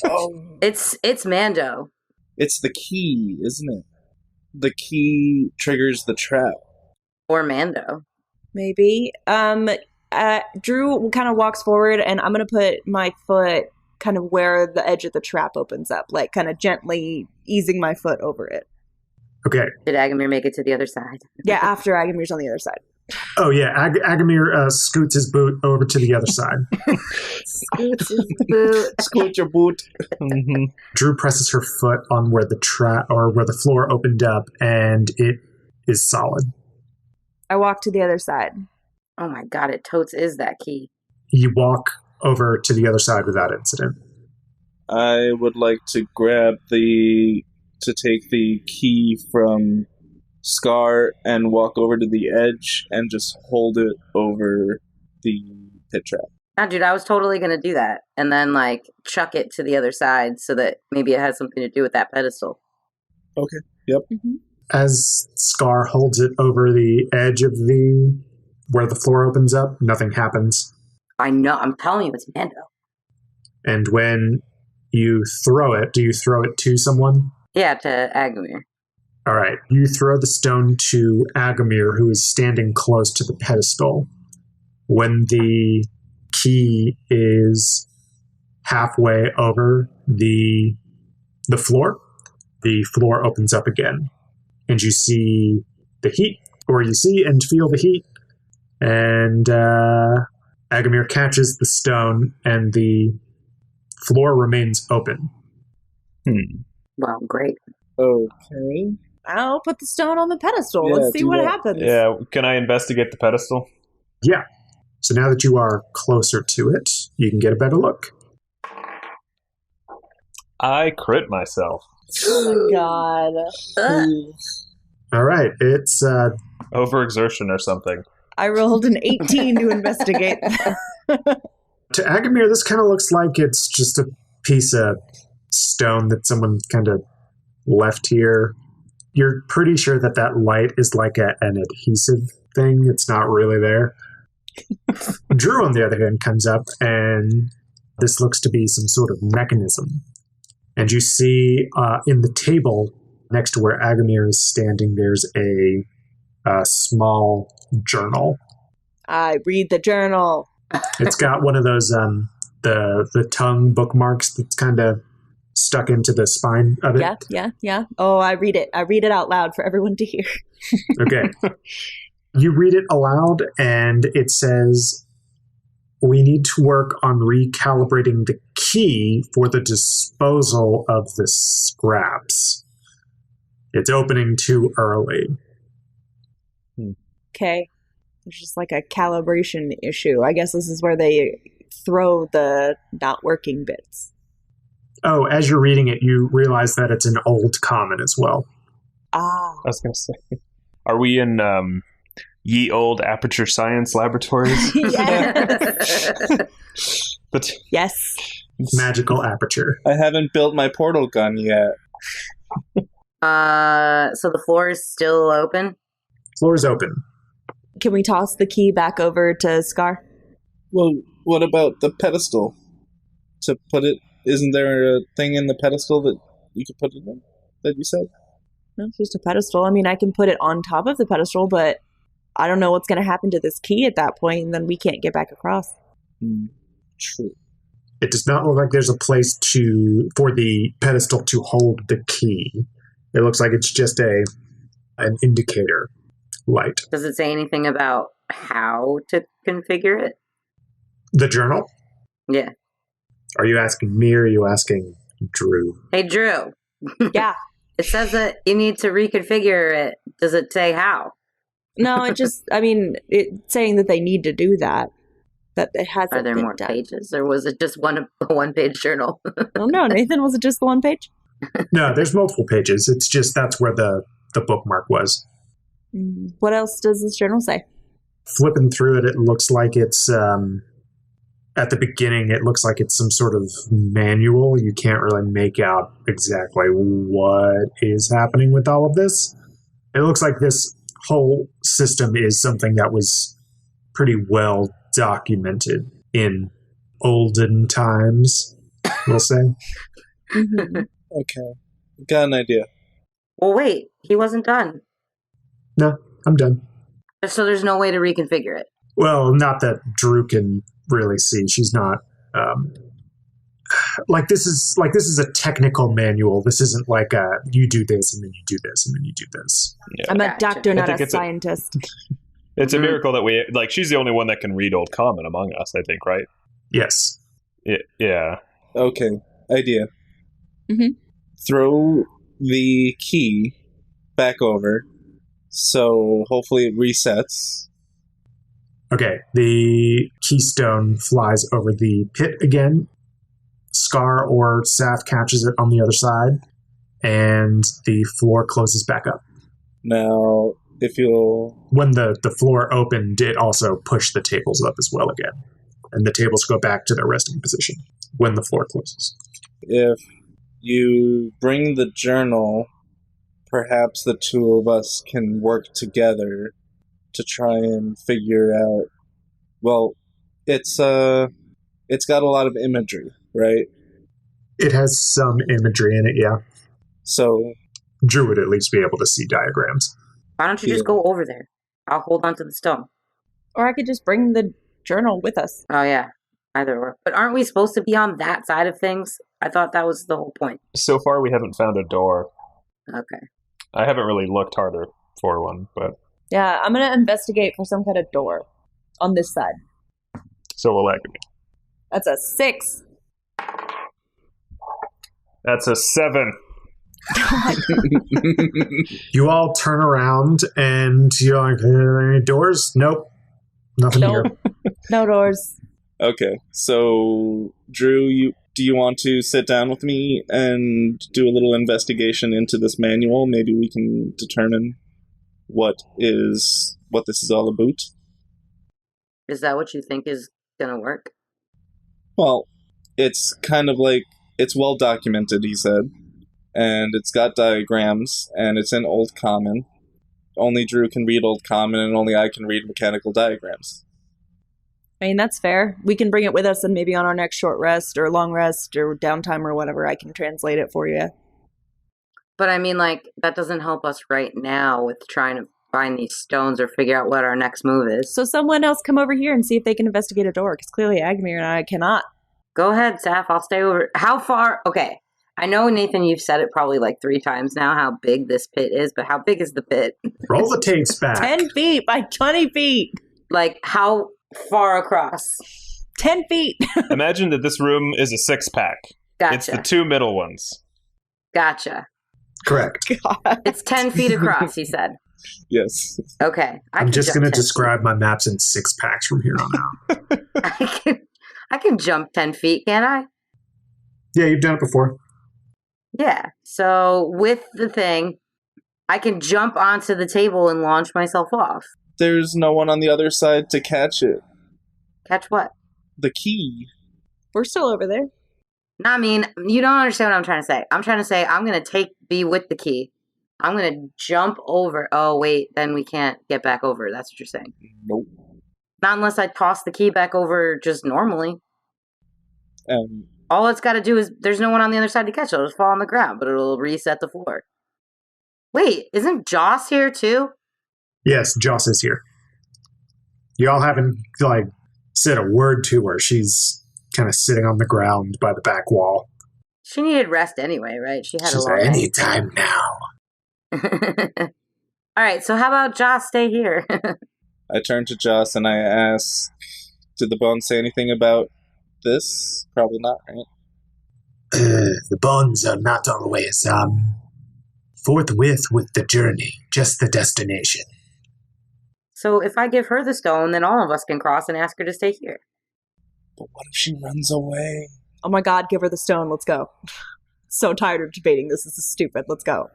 Oh. It's Mando. It's the key, isn't it? The key triggers the trap. Or Mando. Maybe. Drew kind of walks forward, and I'm going to put my foot kind of where the edge of the trap opens up, like kind of gently easing my foot over it. Okay. Did Aggamir make it to the other side? Yeah, after Aggamir's on the other side. Oh, yeah. Aggamir scoots his boot over to the other side. Scoots his boot. Scoot your boot. Drew presses her foot on where the where the floor opened up, and it is solid. I walk to the other side. Oh my god, it totes is that key. You walk over to the other side without incident. I would like to take the key from Scar and walk over to the edge and just hold it over the pit trap. Ah, dude, I was totally going to do that. And then, like, chuck it to the other side so that maybe it has something to do with that pedestal. Okay, yep. Mm-hmm. As Scar holds it over the edge of where the floor opens up, nothing happens. I know, I'm telling you, it's Mando. And when you throw it, do you throw it to someone? Yeah, to Aggamir. All right. You throw the stone to Aggamir, who is standing close to the pedestal. When the key is halfway over the floor opens up again. And you see the heat, or you see and feel the heat. And Aggamir catches the stone, and the floor remains open. Well, great. Okay. I'll put the stone on the pedestal. Yeah, Let's see what that. happens. Yeah, can I investigate the pedestal? Yeah. So now that you are closer to it, you can get a better look. I crit myself. Oh, God. All right, it's Overexertion or something. I rolled an 18 to investigate. to Aggamir. This kind of looks like it's just a piece of stone that someone kind of left here. You're pretty sure that that light is like an adhesive thing. It's not really there. Drew, on the other hand, comes up, and this looks to be some sort of mechanism. And you see in the table next to where Aggamir is standing, there's a small journal. I read the journal. It's got one of those the tongue bookmarks that's kind of stuck into the spine of it. Yeah. Oh, I read it. I read it out loud for everyone to hear. Okay. You read it aloud, and it says, "We need to work on recalibrating the key for the disposal of the scraps. It's opening too early." Okay. It's just like a calibration issue. I guess this is where they throw the not working bits. Oh, as you're reading it, you realize that it's an old common as well. Ah. I was going to say, are we in ye old Aperture Science Laboratories? Yes. But Yes. Magical aperture. I haven't built my portal gun yet. So the floor is still open? Floor is open. Can we toss the key back over to Scar? Well, what about the pedestal? To put it, isn't there a thing in the pedestal that you could put it in, that you said? No, it's just a pedestal. I mean, I can put it on top of the pedestal, but I don't know what's going to happen to this key at that point, and then we can't get back across. True. It does not look like there's a place for the pedestal to hold the key. It looks like it's just an indicator light. Does it say anything about how to configure it? The journal? Yeah. Are you asking me or are you asking Drew? Hey, Drew. Yeah. It says that you need to reconfigure it. Does it say how? No, it's saying that they need to do that. That it hasn't Are there been more done. pages, or was it just a one-page journal? Oh, no, Nathan, was it just the one page? No, there's multiple pages. It's just that's where the bookmark was. What else does this journal say? Flipping through it, it looks like it's at the beginning, it looks like it's some sort of manual. You can't really make out exactly what is happening with all of this. It looks like this whole system is something that was pretty well documented in olden times, we'll say. Mm-hmm. Okay. Got an idea. Well, wait. He wasn't done. No, I'm done. So there's no way to reconfigure it. Well, not that Drew can really see. She's not this is a technical manual. This isn't like you do this and then you do this and then you do this. yeah. I'm a Gotcha. doctor, not think a it's a- scientist. It's a miracle that she's the only one that can read Old Common among us, I think, right? Yes. Yeah. Okay. Idea. Mhm. Throw the key back over, so hopefully it resets. Okay, the keystone flies over the pit again. Scar or Saph catches it on the other side, and the floor closes back up. Now, if you'll... When the floor opened, it also pushed the tables up as well again. And the tables go back to their resting position when the floor closes. If you bring the journal, perhaps the two of us can work together to try and figure out... Well, it's got a lot of imagery, right? It has some imagery in it, yeah. So... Drew would at least be able to see diagrams. Why don't you just go over there? I'll hold on to the stone. Or I could just bring the journal with us. Oh, yeah. Either or. But aren't we supposed to be on that side of things? I thought that was the whole point. So far, we haven't found a door. Okay. I haven't really looked harder for one, but Yeah, I'm going to investigate for some kind of door on this side. so will Aggamir. That's a 6. That's a 7. You all turn around and you're like, "Are there any doors?" Nope. Nothing here. No doors. Okay, so Drew, do you want to sit down with me and do a little investigation into this manual? Maybe we can determine what this is all about. Is that what you think is gonna work? Well, it's kind of like, it's well documented, he said, and it's got diagrams, and it's in Old Common. Only Drew can read Old Common, and only I can read mechanical diagrams. I mean, that's fair. We can bring it with us, and maybe on our next short rest or long rest or downtime or whatever, I can translate it for you. But I mean, like, that doesn't help us right now with trying to find these stones or figure out what our next move is. So someone else come over here and see if they can investigate a door, because clearly Aggamir and I cannot. Go ahead, Saph. I'll stay over. How far? Okay. I know, Nathan, you've said it probably like 3 times now, how big this pit is, but how big is the pit? Roll the tapes back. 10 feet by 20 feet. Like, how far across? 10 feet. Imagine that this room is a 6-pack. Gotcha. It's the 2 middle ones. Gotcha. Correct. God. It's 10 feet across, he said. Yes. Okay. I'm just going to describe my maps in 6-packs from here on out. I can jump 10 feet, can't I? Yeah, you've done it before. Yeah. So with the thing, I can jump onto the table and launch myself off. There's no one on the other side to catch it. Catch what? The key. We're still over there. No, I mean, you don't understand what I'm trying to say. I'm trying to say I'm going to be with the key. I'm going to jump over. Oh, wait, then we can't get back over. That's what you're saying. Nope. Not unless I toss the key back over just normally. All it's got to do is, there's no one on the other side to catch it. It'll just fall on the ground, but it'll reset the floor. Wait, isn't Joss here too? Yes, Joss is here. Y'all haven't, said a word to her. She's kind of sitting on the ground by the back wall. She needed rest anyway, right? She had She's a long like, day. anytime now. All right, so how about Joss stay here? I turn to Joss and I ask, did the bones say anything about this? Probably not, right? The bones are not always, forthwith with the journey, just the destination. So if I give her the stone, then all of us can cross and ask her to stay here. But what if she runs away? Oh my god, give her the stone. Let's go. So tired of debating this. This is stupid. Let's go.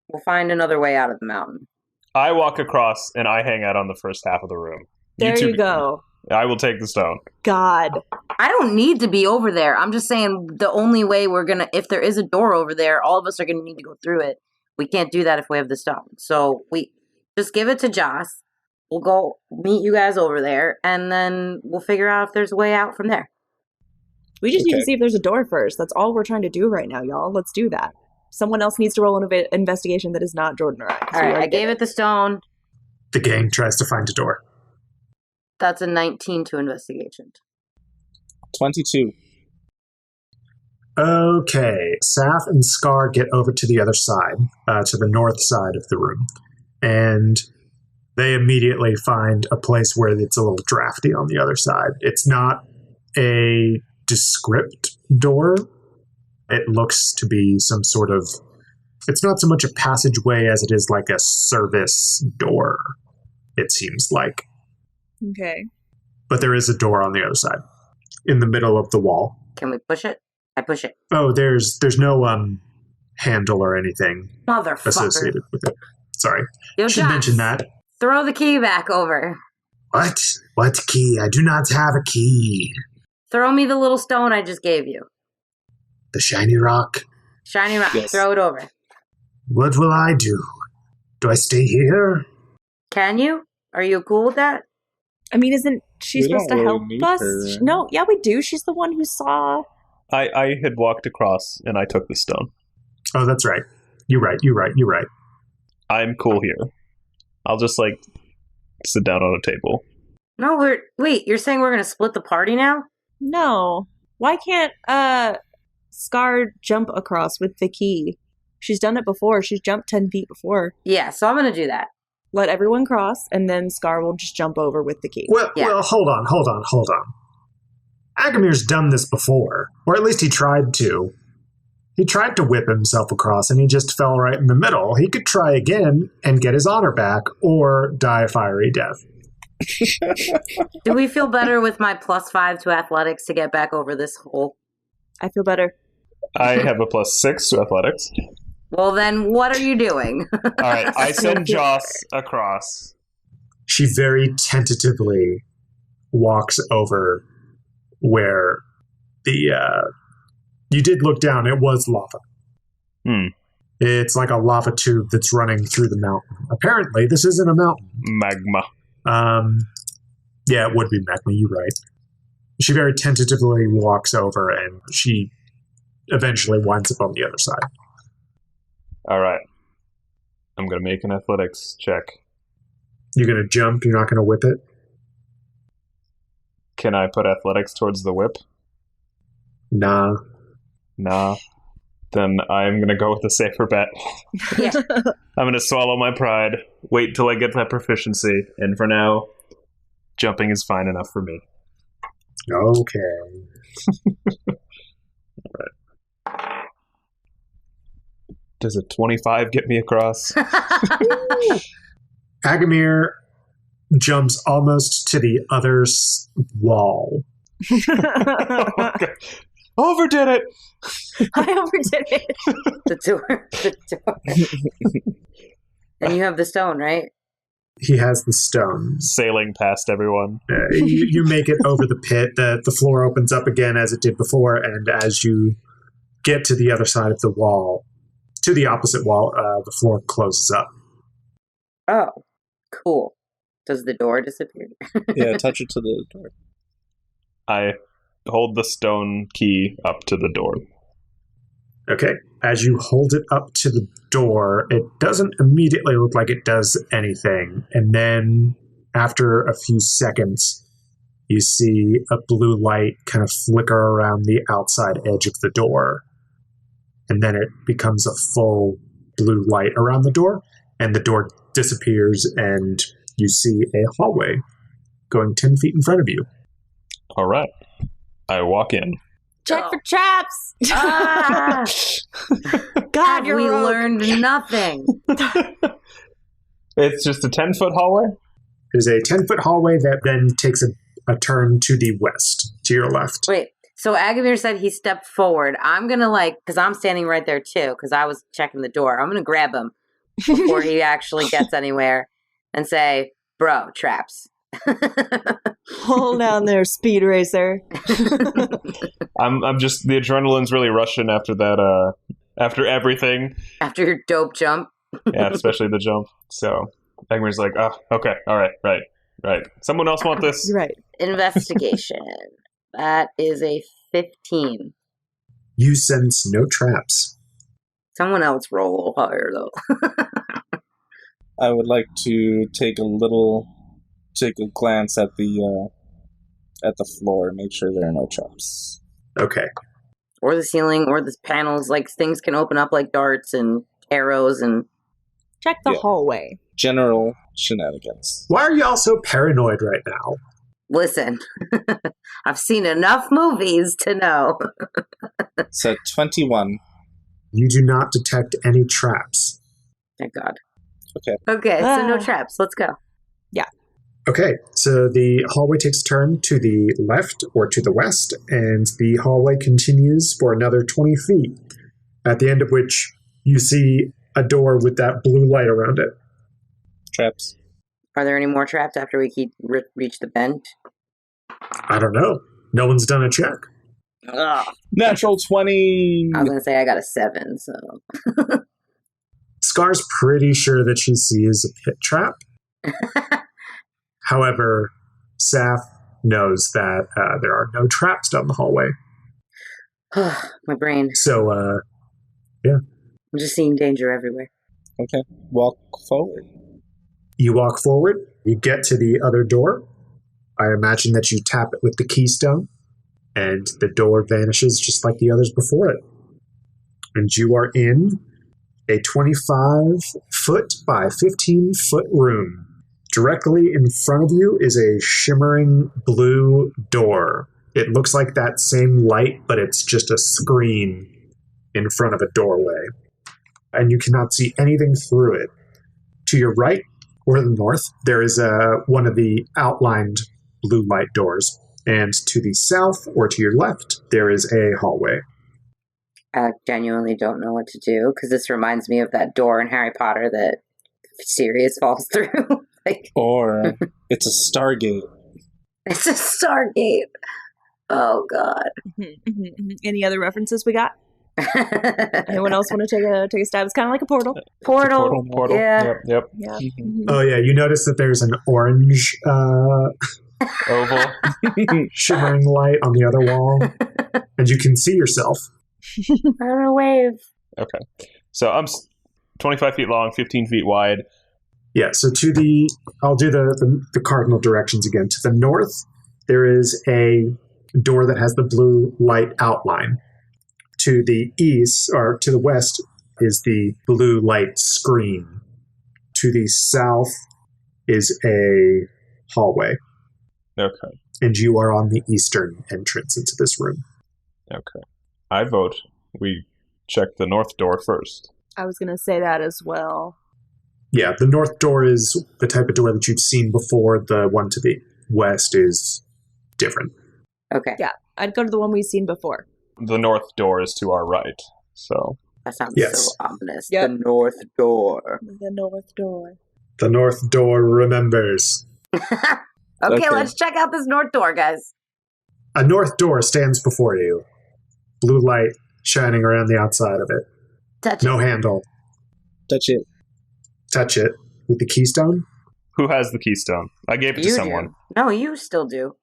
We'll find another way out of the mountain. I walk across and I hang out on the first half of the room. There you go. I will take the stone. God. I don't need to be over there. I'm just saying the only way if there is a door over there, all of us are going to need to go through it. We can't do that if we have the stone. So we just give it to Joss. We'll go meet you guys over there, and then we'll figure out if there's a way out from there. We just need to see if there's a door first. That's all we're trying to do right now, y'all. Let's do that. Someone else needs to roll an investigation that is not Jordan or I. All right, I gave it the stone. The gang tries to find a door. That's a 19 to investigation. 22. Okay, Saph and Scar get over to the other side, to the north side of the room, and they immediately find a place where it's a little drafty on the other side. It's not a descript door. It looks to be some sort of... It's not so much a passageway as it is like a service door, it seems like. Okay. But there is a door on the other side, in the middle of the wall. Can we push it? I push it. Oh, there's no handle or anything Motherfucker. associated with it. Sorry. Yo, Should Joss, mention that. throw the key back over. What? What key? I do not have a key. Throw me the little stone I just gave you. The shiny rock? Shiny rock. Yes. Throw it over. What will I do? Do I stay here? Can you? Are you cool with that? I mean, isn't she We supposed to don't really help need us? her. No, yeah, we do. She's the one who saw. I had walked across and I took the stone. Oh, that's right. You're right. I'm cool here. I'll just sit down on a table. No, wait, you're saying we're going to split the party now? No. Why can't Scar jump across with the key? She's done it before. She's jumped 10 feet before. Yeah, so I'm going to do that. Let everyone cross, and then Scar will just jump over with the key. Well, Yeah. well, hold on. Aggamir's done this before, or at least he tried to. He tried to whip himself across, and he just fell right in the middle. He could try again and get his honor back, or die a fiery death. Do we feel better with my +5 to athletics to get back over this hole? I feel better. I have a +6 to athletics. Well, then what are you doing? All right, I send Joss across. She very tentatively walks over where you did look down. It was lava. It's like a lava tube that's running through the mountain. Apparently, this isn't a mountain. Magma. Yeah, it would be magma. You're right. She very tentatively walks over, and she eventually winds up on the other side. All right. I'm going to make an athletics check. You're going to jump? You're not going to whip it? Can I put athletics towards the whip? Nah. Then I'm going to go with a safer bet. Yeah. I'm going to swallow my pride, wait till I get that proficiency, and for now, jumping is fine enough for me. Okay. All right. Does a 25 get me across? Aggamir jumps almost to the other wall. Overdid it! I overdid it. The door. And you have the stone, right? He has the stone. Sailing past everyone. You make it over the pit. The floor opens up again as it did before, and as you get to the other side of the wall, to the opposite wall, the floor closes up. Oh, cool. Does the door disappear? Yeah, touch it to the door. I hold the stone key up to the door. Okay. As you hold it up to the door, it doesn't immediately look like it does anything. And then, after a few seconds, you see a blue light kind of flicker around the outside edge of the door. And then it becomes a full blue light around the door, and the door disappears, and you see a hallway going 10 feet in front of you. All right. I walk in. Check for traps. Ah! God, you're we rogue. learned nothing. It's just a 10-foot hallway? There's a 10-foot hallway that then takes a turn to the west, to your left. Wait, so Aggamir said he stepped forward. I'm going to because I'm standing right there too, because I was checking the door. I'm going to grab him before he actually gets anywhere and say, bro, traps. Hold down there, speed racer. I'm just, the adrenaline's really rushing after that, after everything. After your dope jump. Yeah, especially the jump. So Agmir's like, oh, okay, all right, right. Someone else want this? Right. Investigation. That is a 15. You sense no traps. Someone else roll a little higher, though. I would like to take a glance at the floor, make sure there are no traps. Okay. Or the ceiling, or the panels. Things can open up like darts and arrows and... Check the hallway. General shenanigans. Why are y'all so paranoid right now? Listen, I've seen enough movies to know. So 21. You do not detect any traps. Thank God. Okay. So no traps. Let's go. Okay, so the hallway takes a turn to the left or to the west, and the hallway continues for another 20 feet, at the end of which you see a door with that blue light around it. Traps. Are there any more traps after we reach the bend? I don't know. No one's done a check. Ugh. Natural 20! I was going to say I got a 7, so... Scar's pretty sure that she sees a pit trap. However, Saph knows that there are no traps down the hallway. My brain. So, yeah. I'm just seeing danger everywhere. Okay. Walk forward. You walk forward. You get to the other door. I imagine that you tap it with the keystone, and the door vanishes just like the others before it. And you are in a 25-foot by 15-foot room. Directly in front of you is a shimmering blue door. It looks like that same light, but it's just a screen in front of a doorway. And you cannot see anything through it. To your right or the north, there is one of the outlined blue light doors. And to the south or to your left, there is a hallway. I genuinely don't know what to do because this reminds me of that door in Harry Potter that Sirius falls through. Or it's a Stargate. It's a Stargate. Oh, God. Any other references we got? Anyone else want to take a stab? It's kind of like a portal. Portal. Yeah. Yep. Yeah. Oh, yeah, you notice that there's an orange Oval. shimmering light on the other wall, and you can see yourself. I don't know, wave. Okay. So I'm 25 feet long, 15 feet wide. Yeah, so I'll do the cardinal directions again. To the north, there is a door that has the blue light outline. To the east, or to the west, is the blue light screen. To the south is a hallway. Okay. And you are on the eastern entrance into this room. Okay. I vote we check the north door first. I was going to say that as well. Yeah, the north door is the type of door that you've seen before. The one to the west is different. Okay. Yeah, I'd go to the one we've seen before. The north door is to our right. So That sounds Yes. so ominous. Yep. The north door. The north door. The north door remembers. Okay, let's check out this north door, guys. A north door stands before you. Blue light shining around the outside of it. Touch No it. handle. Touch it. Touch it with the keystone. who has the keystone? I gave it to You someone. do. No, you still do.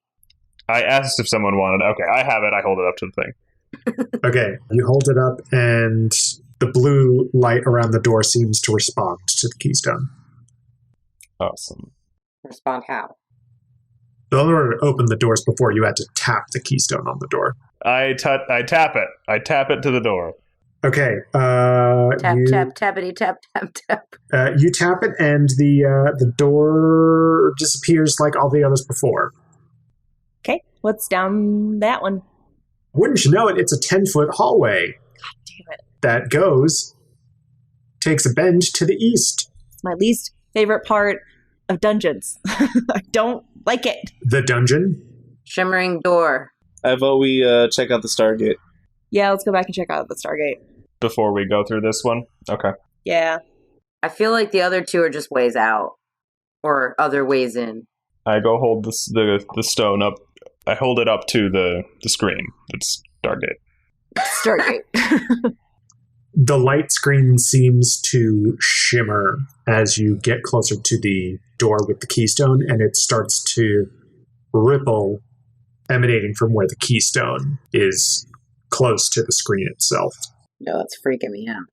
I asked if someone wanted. Okay, I have it. I hold it up to the thing. Okay, you hold it up, and the blue light around the door seems to respond to the keystone. Awesome. Respond how? In order to open the doors before, you had to tap the keystone on the door. I tap it. I tap it to the door. Okay. Tap, you, tap, tappity, tap, tap, tap. You tap it, and the door disappears like all the others before. Okay, what's down that one? Wouldn't you know it, it's a 10-foot hallway Damn it. that takes a bend to the east. It's my least favorite part of dungeons. I don't like it. The dungeon. Shimmering door. I vote we check out the Stargate. Yeah, let's go back and check out the Stargate. Before we go through this one? Okay. Yeah. I feel like the other two are just ways out. Or other ways in. I go hold the stone up. I hold it up to the screen. It's Stargate. Stargate. The light screen seems to shimmer as you get closer to the door with the keystone, and it starts to ripple, emanating from where the keystone is close to the screen itself. No, it's freaking me out.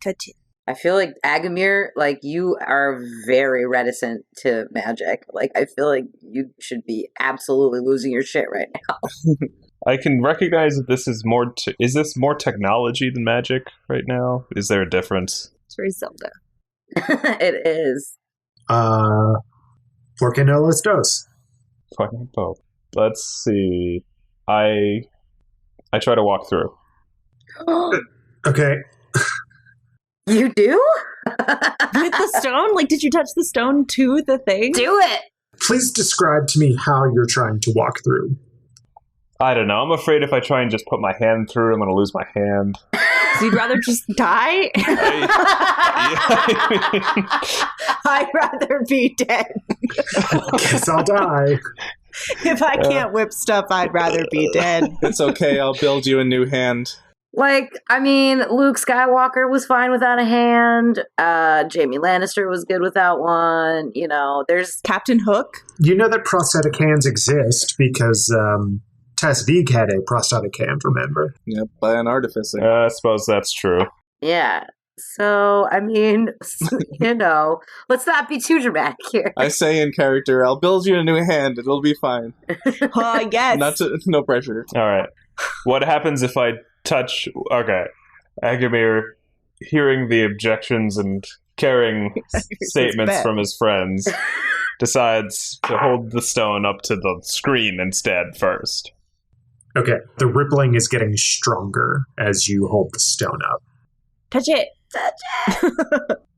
Touch it. I feel like Aggamir, like, you are very reticent to magic. Like, I feel like you should be absolutely losing your shit right now. I can recognize that this is more... is this more technology than magic right now? Is there a difference? It's very Zelda. It is. Por qué no los dos? Fucking both. Let's see. I try to walk through. Okay. You do? With the stone? Like, did you touch the stone to the thing? Do it! Please describe to me how you're trying to walk through. I don't know. I'm afraid if I try and just put my hand through, I'm going to lose my hand. So you'd rather just die? I'd rather be dead. Guess I'll die. If I can't whip stuff, I'd rather be dead. It's okay, I'll build you a new hand. Like, I mean, Luke Skywalker was fine without a hand. Jaime Lannister was good without one. You know, there's... Captain Hook? You know that prosthetic hands exist because Tess Veig had a prosthetic hand, remember? Yep, by an artificer. I suppose that's true. Yeah. So, I mean, you know, let's not be too dramatic here. I say in character, I'll build you a new hand, it'll be fine. Oh, yes. No pressure. All right. What happens if I touch... Okay. Aggamir, hearing the objections and caring statements bad. from his friends, decides to hold the stone up to the screen instead first. Okay, the rippling is getting stronger as you hold the stone up. Touch it.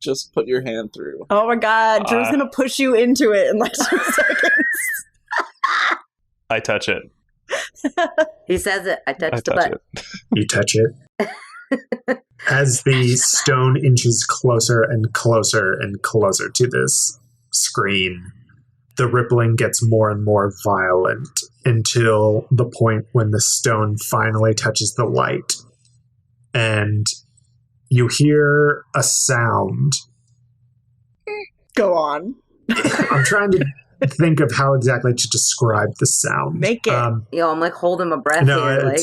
Just put your hand through. Oh my god, Drew's gonna push you into it in like 2 seconds. I touch it. He says it. I touch the touch butt. it. You touch it. As the stone inches closer and closer and closer to this screen, the rippling gets more and more violent until the point when the stone finally touches the light. And you hear a sound. Go on. I'm trying to think of how exactly to describe the sound. Make it. Yo, I'm like holding my breath No, here.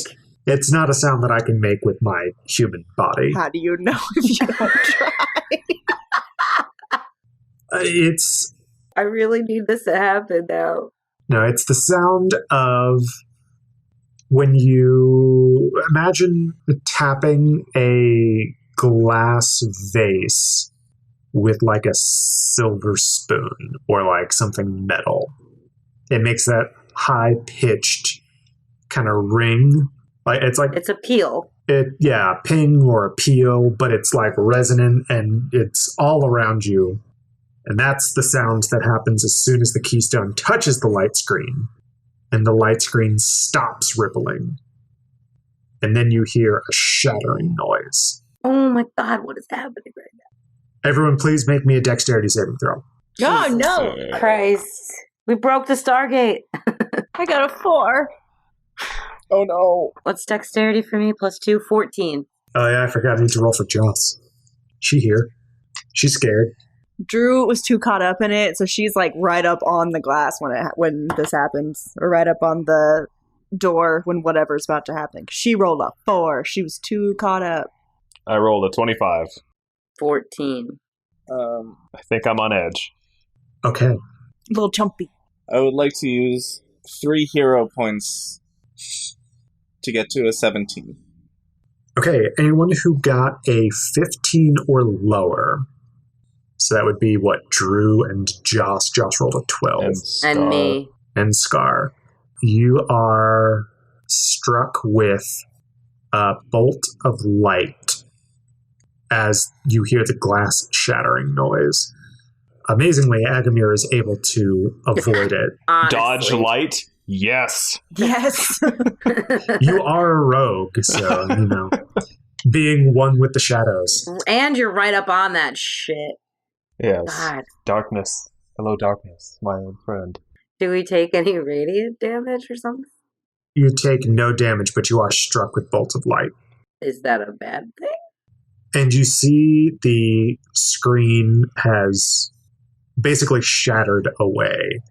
it's not a sound that I can make with my human body. How do you know if you don't try? It's I really need this to happen now. No, it's the sound of when you imagine tapping a glass vase with like a silver spoon or like something metal. It makes that high-pitched kind of ring. Like It's a peel. Ping or a peal, but it's like resonant and it's all around you. And that's the sound that happens as soon as the keystone touches the light screen. And the light screen stops rippling. And then you hear a shattering noise. Oh my god, what is happening right now? Everyone, please make me a dexterity saving throw. Oh, no. Christ. We broke the Stargate. I got a 4. Oh no. What's dexterity for me? +2, 14. Oh yeah, I forgot I need to roll for Joss. She here. She's scared. Drew was too caught up in it, so she's like right up on the glass when this happens, or right up on the door when whatever's about to happen. She rolled a 4. She was too caught up. I rolled a 25. 14. I think I'm on edge. Okay. A little chumpy. I would like to use 3 hero points to get to a 17. Okay, anyone who got a 15 or lower. So that would be what, Drew and Joss. Joss rolled a 12. And me. And Scar. You are struck with a bolt of light as you hear the glass shattering noise. Amazingly, Aggamir is able to avoid it. Honestly. Dodge light? Yes. Yes. You are a rogue, so, being one with the shadows. And you're right up on that shit. Yes. God. Darkness. Hello, darkness, my old friend. Do we take any radiant damage or something? You take no damage, but you are struck with bolts of light. Is that a bad thing? And you see the screen has basically shattered away.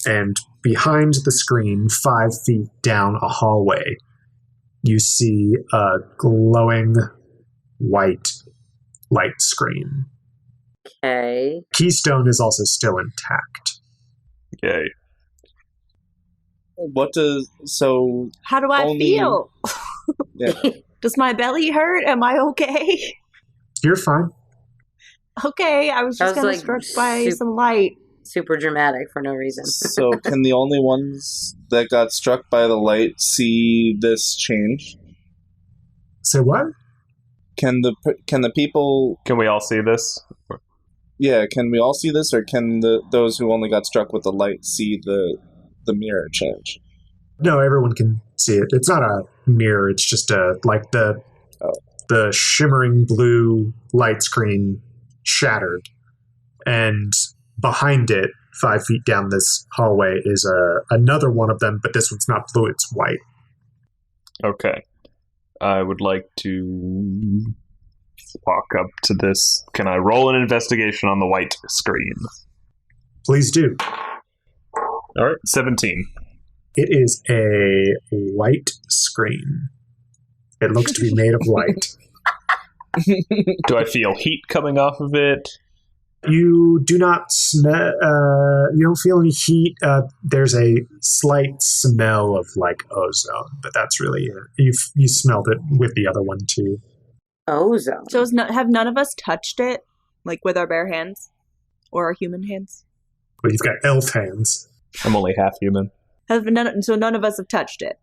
And behind the screen, 5 feet down a hallway, you see a glowing white light screen. Okay. Keystone is also still intact. Yay. How do I Only- feel? Yeah. Does my belly hurt? Am I okay? You're fine. Okay, I was just That was, kind of like, struck by super- some light. Super dramatic for no reason. So can the only ones that got struck by the light see this change? Say what? Can the people? Can we all see this? Yeah, can we all see this, or can those who only got struck with the light see the mirror change? No, everyone can see it. It's not a mirror. It's just the shimmering blue light screen shattered, and behind it, 5 feet down this hallway, is another one of them. But this one's not blue; it's white. Okay. I would like to walk up to this. Can I roll an investigation on the white screen? Please do. All right. 17. It is a white screen. It looks to be made of light. Do I feel heat coming off of it? You do not smell. You don't feel any heat. There's a slight smell of like ozone, but that's really it. You smelled it with the other one too. Ozone. So have none of us touched it, like with our bare hands or our human hands? But you've got elf hands. I'm only half human. So none of us have touched it.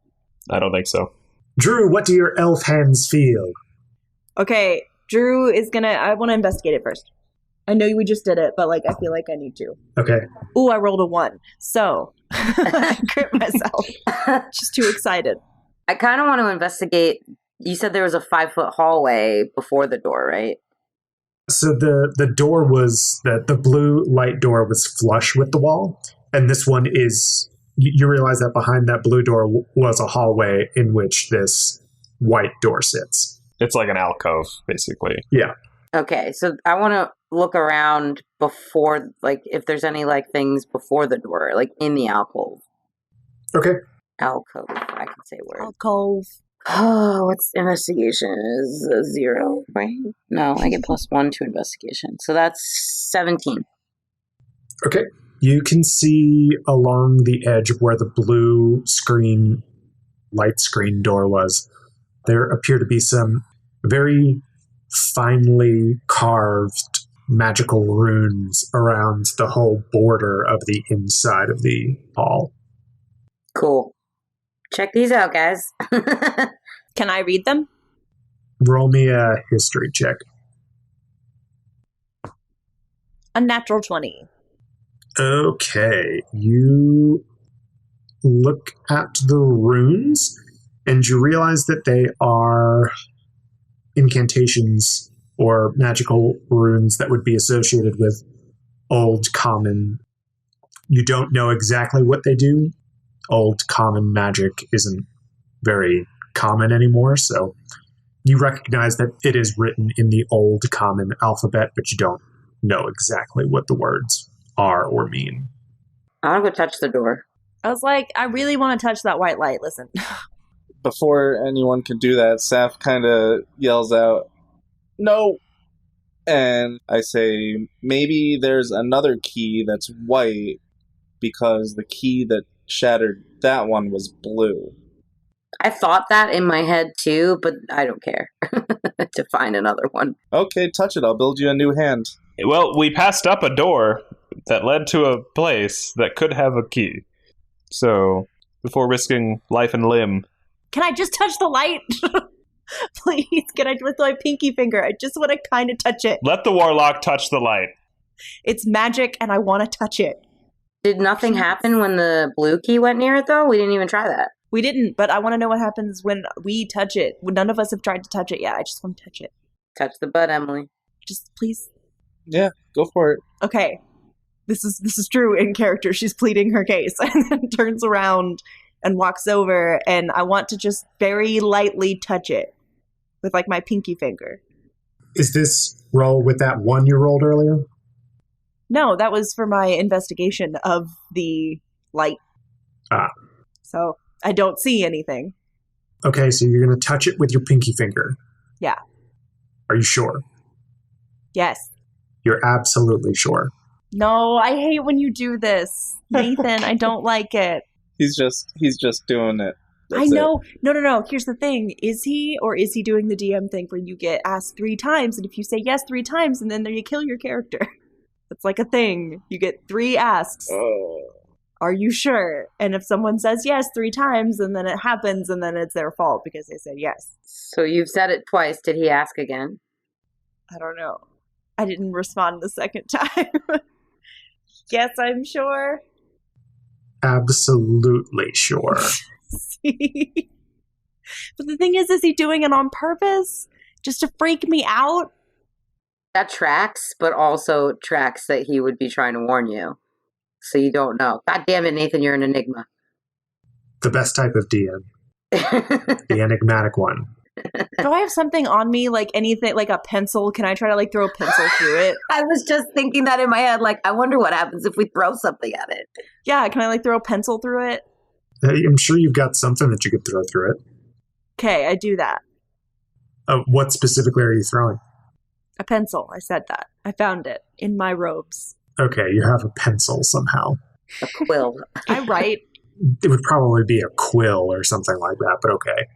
I don't think so. Drew, what do your elf hands feel? Okay, Drew is gonna. I want to investigate it first. I know we just did it, but like I feel like I need to. Okay. Ooh, I rolled a 1. So I crit myself. Just too excited. I kind of want to investigate. You said there was a 5-foot hallway before the door, right? So the door was, the blue light door was flush with the wall. And this one is, you realize that behind that blue door was a hallway in which this white door sits. It's like an alcove, basically. Yeah. Okay, so I want to look around before, like, if there's any, like, things before the door, like, in the alcove. Okay. Alcove, I can say word. Alcove. Oh, what's investigation? Is a 0, right? No, I get +1 to investigation. So that's 17. Okay. You can see along the edge of where the blue screen, light screen door was, there appear to be some very finely carved magical runes around the whole border of the inside of the hall. Cool. Check these out, guys. Can I read them? Roll me a history check. A natural 20. Okay, you look at the runes and you realize that they are incantations or magical runes that would be associated with Old Common. You don't know exactly what they do. Old Common magic isn't very common anymore, so you recognize that it is written in the Old Common alphabet, but you don't know exactly what the words are or mean. I want to go touch the door. I was like, I really want to touch that white light. Listen. Before anyone can do that, Saph kind of yells out, "No!" And I say, maybe there's another key that's white because the key that shattered that one was blue. I thought that in my head too, but I don't care to find another one. Okay, touch it. I'll build you a new hand. Well, we passed up a door that led to a place that could have a key. So, before risking life and limb... Can I just touch the light? Please, can I with my pinky finger? I just want to kind of touch it. Let the warlock touch the light. It's magic and I want to touch it. Did nothing happen when the blue key went near it, though? We didn't even try that. We didn't, but I want to know what happens when we touch it. None of us have tried to touch it yet. I just want to touch it. Touch the butt, Emily. Just please. Yeah, go for it. Okay. This is true in character. She's pleading her case and then turns around and walks over, and I want to just very lightly touch it with like my pinky finger. Is this roll with that one you rolled earlier? No, that was for my investigation of the light. Ah. So I don't see anything. Okay, so you're going to touch it with your pinky finger. Yeah. Are you sure? Yes. You're absolutely sure. No, I hate when you do this. Nathan, I don't like it. He's just doing it. I know. It. No. Here's the thing. Is he doing the DM thing where you get asked 3 times, and if you say yes 3 times, and then there you kill your character? It's like a thing. You get 3 asks. Are you sure? And if someone says yes 3 times, and then it happens, and then it's their fault because they said yes. So you've said it twice. Did he ask again? I don't know. I didn't respond the second time. Yes, I'm sure. Absolutely sure. But the thing is he doing it on purpose? Just to freak me out? That tracks, but also tracks that he would be trying to warn you. So you don't know. God damn it, Nathan, you're an enigma. The best type of DM. The enigmatic one. Do I have something on me, like anything, like a pencil? Can I try to like throw a pencil through it? I was just thinking that in my head, like, I wonder what happens if we throw something at it. Yeah, can I like throw a pencil through it? I'm sure you've got something that you could throw through it. Okay, I do that. What specifically are you throwing? A pencil, I said that. I found it in my robes. Okay, you have a pencil somehow. A quill. I write. It would probably be a quill or something like that, but okay.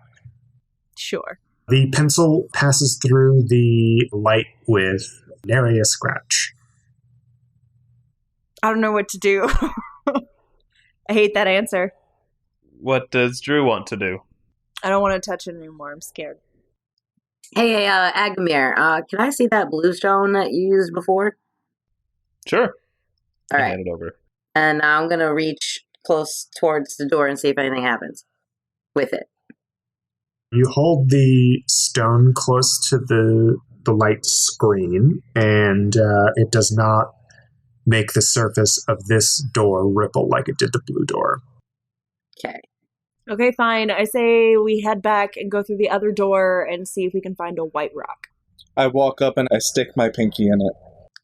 Sure. The pencil passes through the light with nary a scratch. I don't know what to do. I hate that answer. What does Drew want to do? I don't want to touch it anymore. I'm scared. Hey, Aggamir, can I see that blue stone that you used before? Sure. All right. Hand it over. And now I'm going to reach close towards the door and see if anything happens with it. You hold the stone close to the light screen, and it does not make the surface of this door ripple like it did the blue door. Okay. Okay, fine. I say we head back and go through the other door and see if we can find a white rock. I walk up and I stick my pinky in it.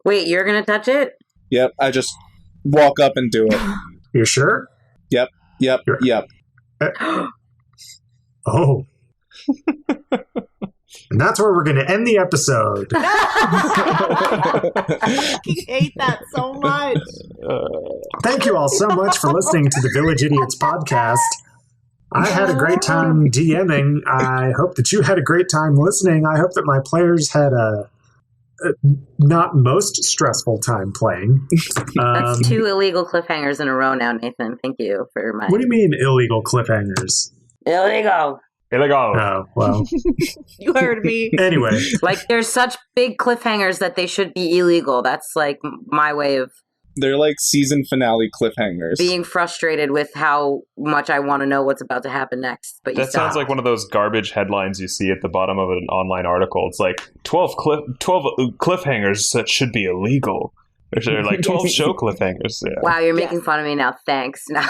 Wait, you're going to touch it? Yep, I just walk up and do it. You sure? Yep. Oh. And that's where we're going to end the episode. I hate that so much. Thank you all so much for listening to the Village Idiots podcast. I had a great time DMing. I hope that you had a great time listening. I hope that my players had a not most stressful time playing. That's 2 illegal cliffhangers in a row now, Nathan. Thank you for my... What do you mean illegal cliffhangers? Illegal. Oh, well. You heard me. Anyway. Like, there's such big cliffhangers that they should be illegal. That's, like, my way of... They're like season finale cliffhangers. Being frustrated with how much I want to know what's about to happen next. But that sounds like one of those garbage headlines you see at the bottom of an online article. It's like 12 cliffhangers that should be illegal. Or they're like 12 show cliffhangers. Yeah. Wow, you're making fun of me now. Thanks. No.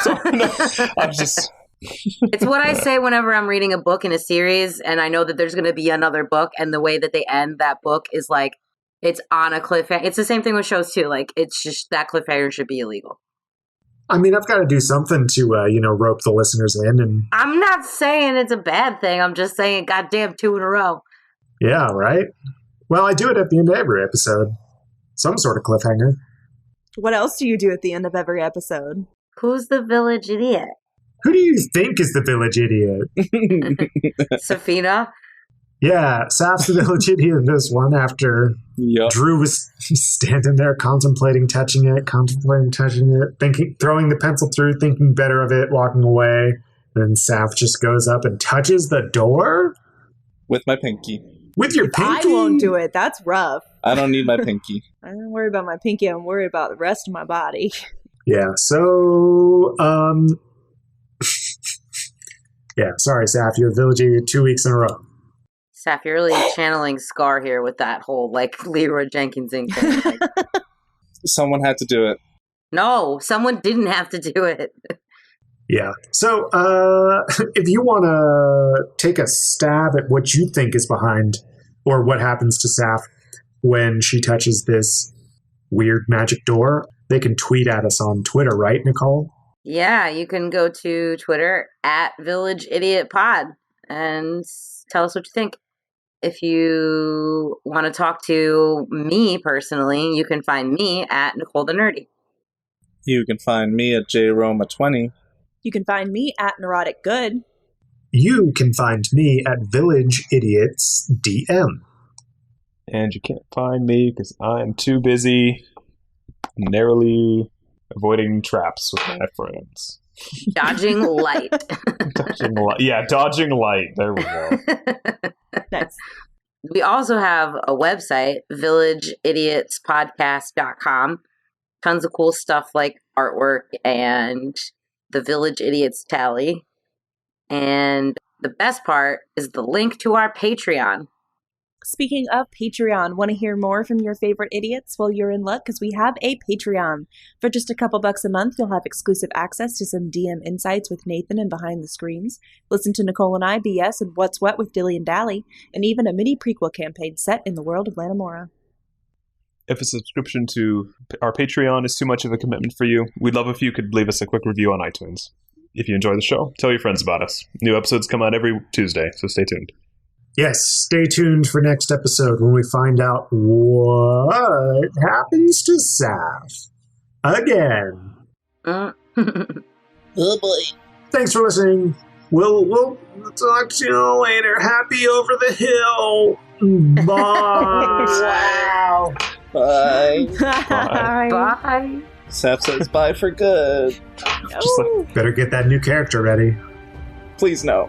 I'm just... It's what I say whenever I'm reading a book in a series and I know that there's going to be another book, and the way that they end that book is like it's on a cliffhanger. It's the same thing with shows too. Like, it's just that cliffhanger should be illegal. I mean, I've got to do something to, rope the listeners in. And I'm not saying it's a bad thing. I'm just saying, goddamn, 2 in a row. Yeah, right? Well, I do it at the end of every episode. Some sort of cliffhanger. What else do you do at the end of every episode? Who's the village idiot? Who do you think is the village idiot? Safina? Yeah, Saph's the village idiot in this one after Drew was standing there contemplating touching it, throwing the pencil through, thinking better of it, walking away. Then Saph just goes up and touches the door? With my pinky. With your pinky? I won't do it. That's rough. I don't need my pinky. I don't worry about my pinky. I'm worried about the rest of my body. Yeah, so, yeah, sorry, Saph, you're a village idiot 2 weeks in a row. Saph, you're really channeling Scar here with that whole, like, Leroy Jenkins Inc. thing. Like, someone had to do it. No, someone didn't have to do it. Yeah. So, if you want to take a stab at what you think is behind, or what happens to Saph when she touches this weird magic door, they can tweet at us on Twitter, right, Nicole? Yeah, you can go to Twitter at Village Idiot Pod and tell us what you think. If you want to talk to me personally, you can find me at Nicole the Nerdy. You can find me at JRoma20. You can find me at Neurotic Good. You can find me at Village Idiots DM. And you can't find me because I'm too busy narrowly avoiding traps with my friends. Dodging light. Dodging light. Yeah, dodging light. There we go. Nice. We also have a website, villageidiotspodcast.com. Tons of cool stuff like artwork and the Village Idiots tally. And the best part is the link to our Patreon. Speaking of Patreon, want to hear more from your favorite idiots? Well, you're in luck because we have a Patreon. For just a couple bucks a month, you'll have exclusive access to some DM insights with Nathan and Behind the Screens, listen to Nicole and I BS and What's What with Dilly and Dally, and even a mini prequel campaign set in the world of Lanamora. If a subscription to our Patreon is too much of a commitment for you, we'd love if you could leave us a quick review on iTunes. If you enjoy the show, tell your friends about us. New episodes come out every Tuesday, so stay tuned. Yes, stay tuned for next episode when we find out what happens to Saph again. Oh boy. Thanks for listening. We'll talk to you later. Happy over the hill. Bye. Wow. Bye. Bye. Bye. Saph says bye for good. Just like, Better get that new character ready. Please no.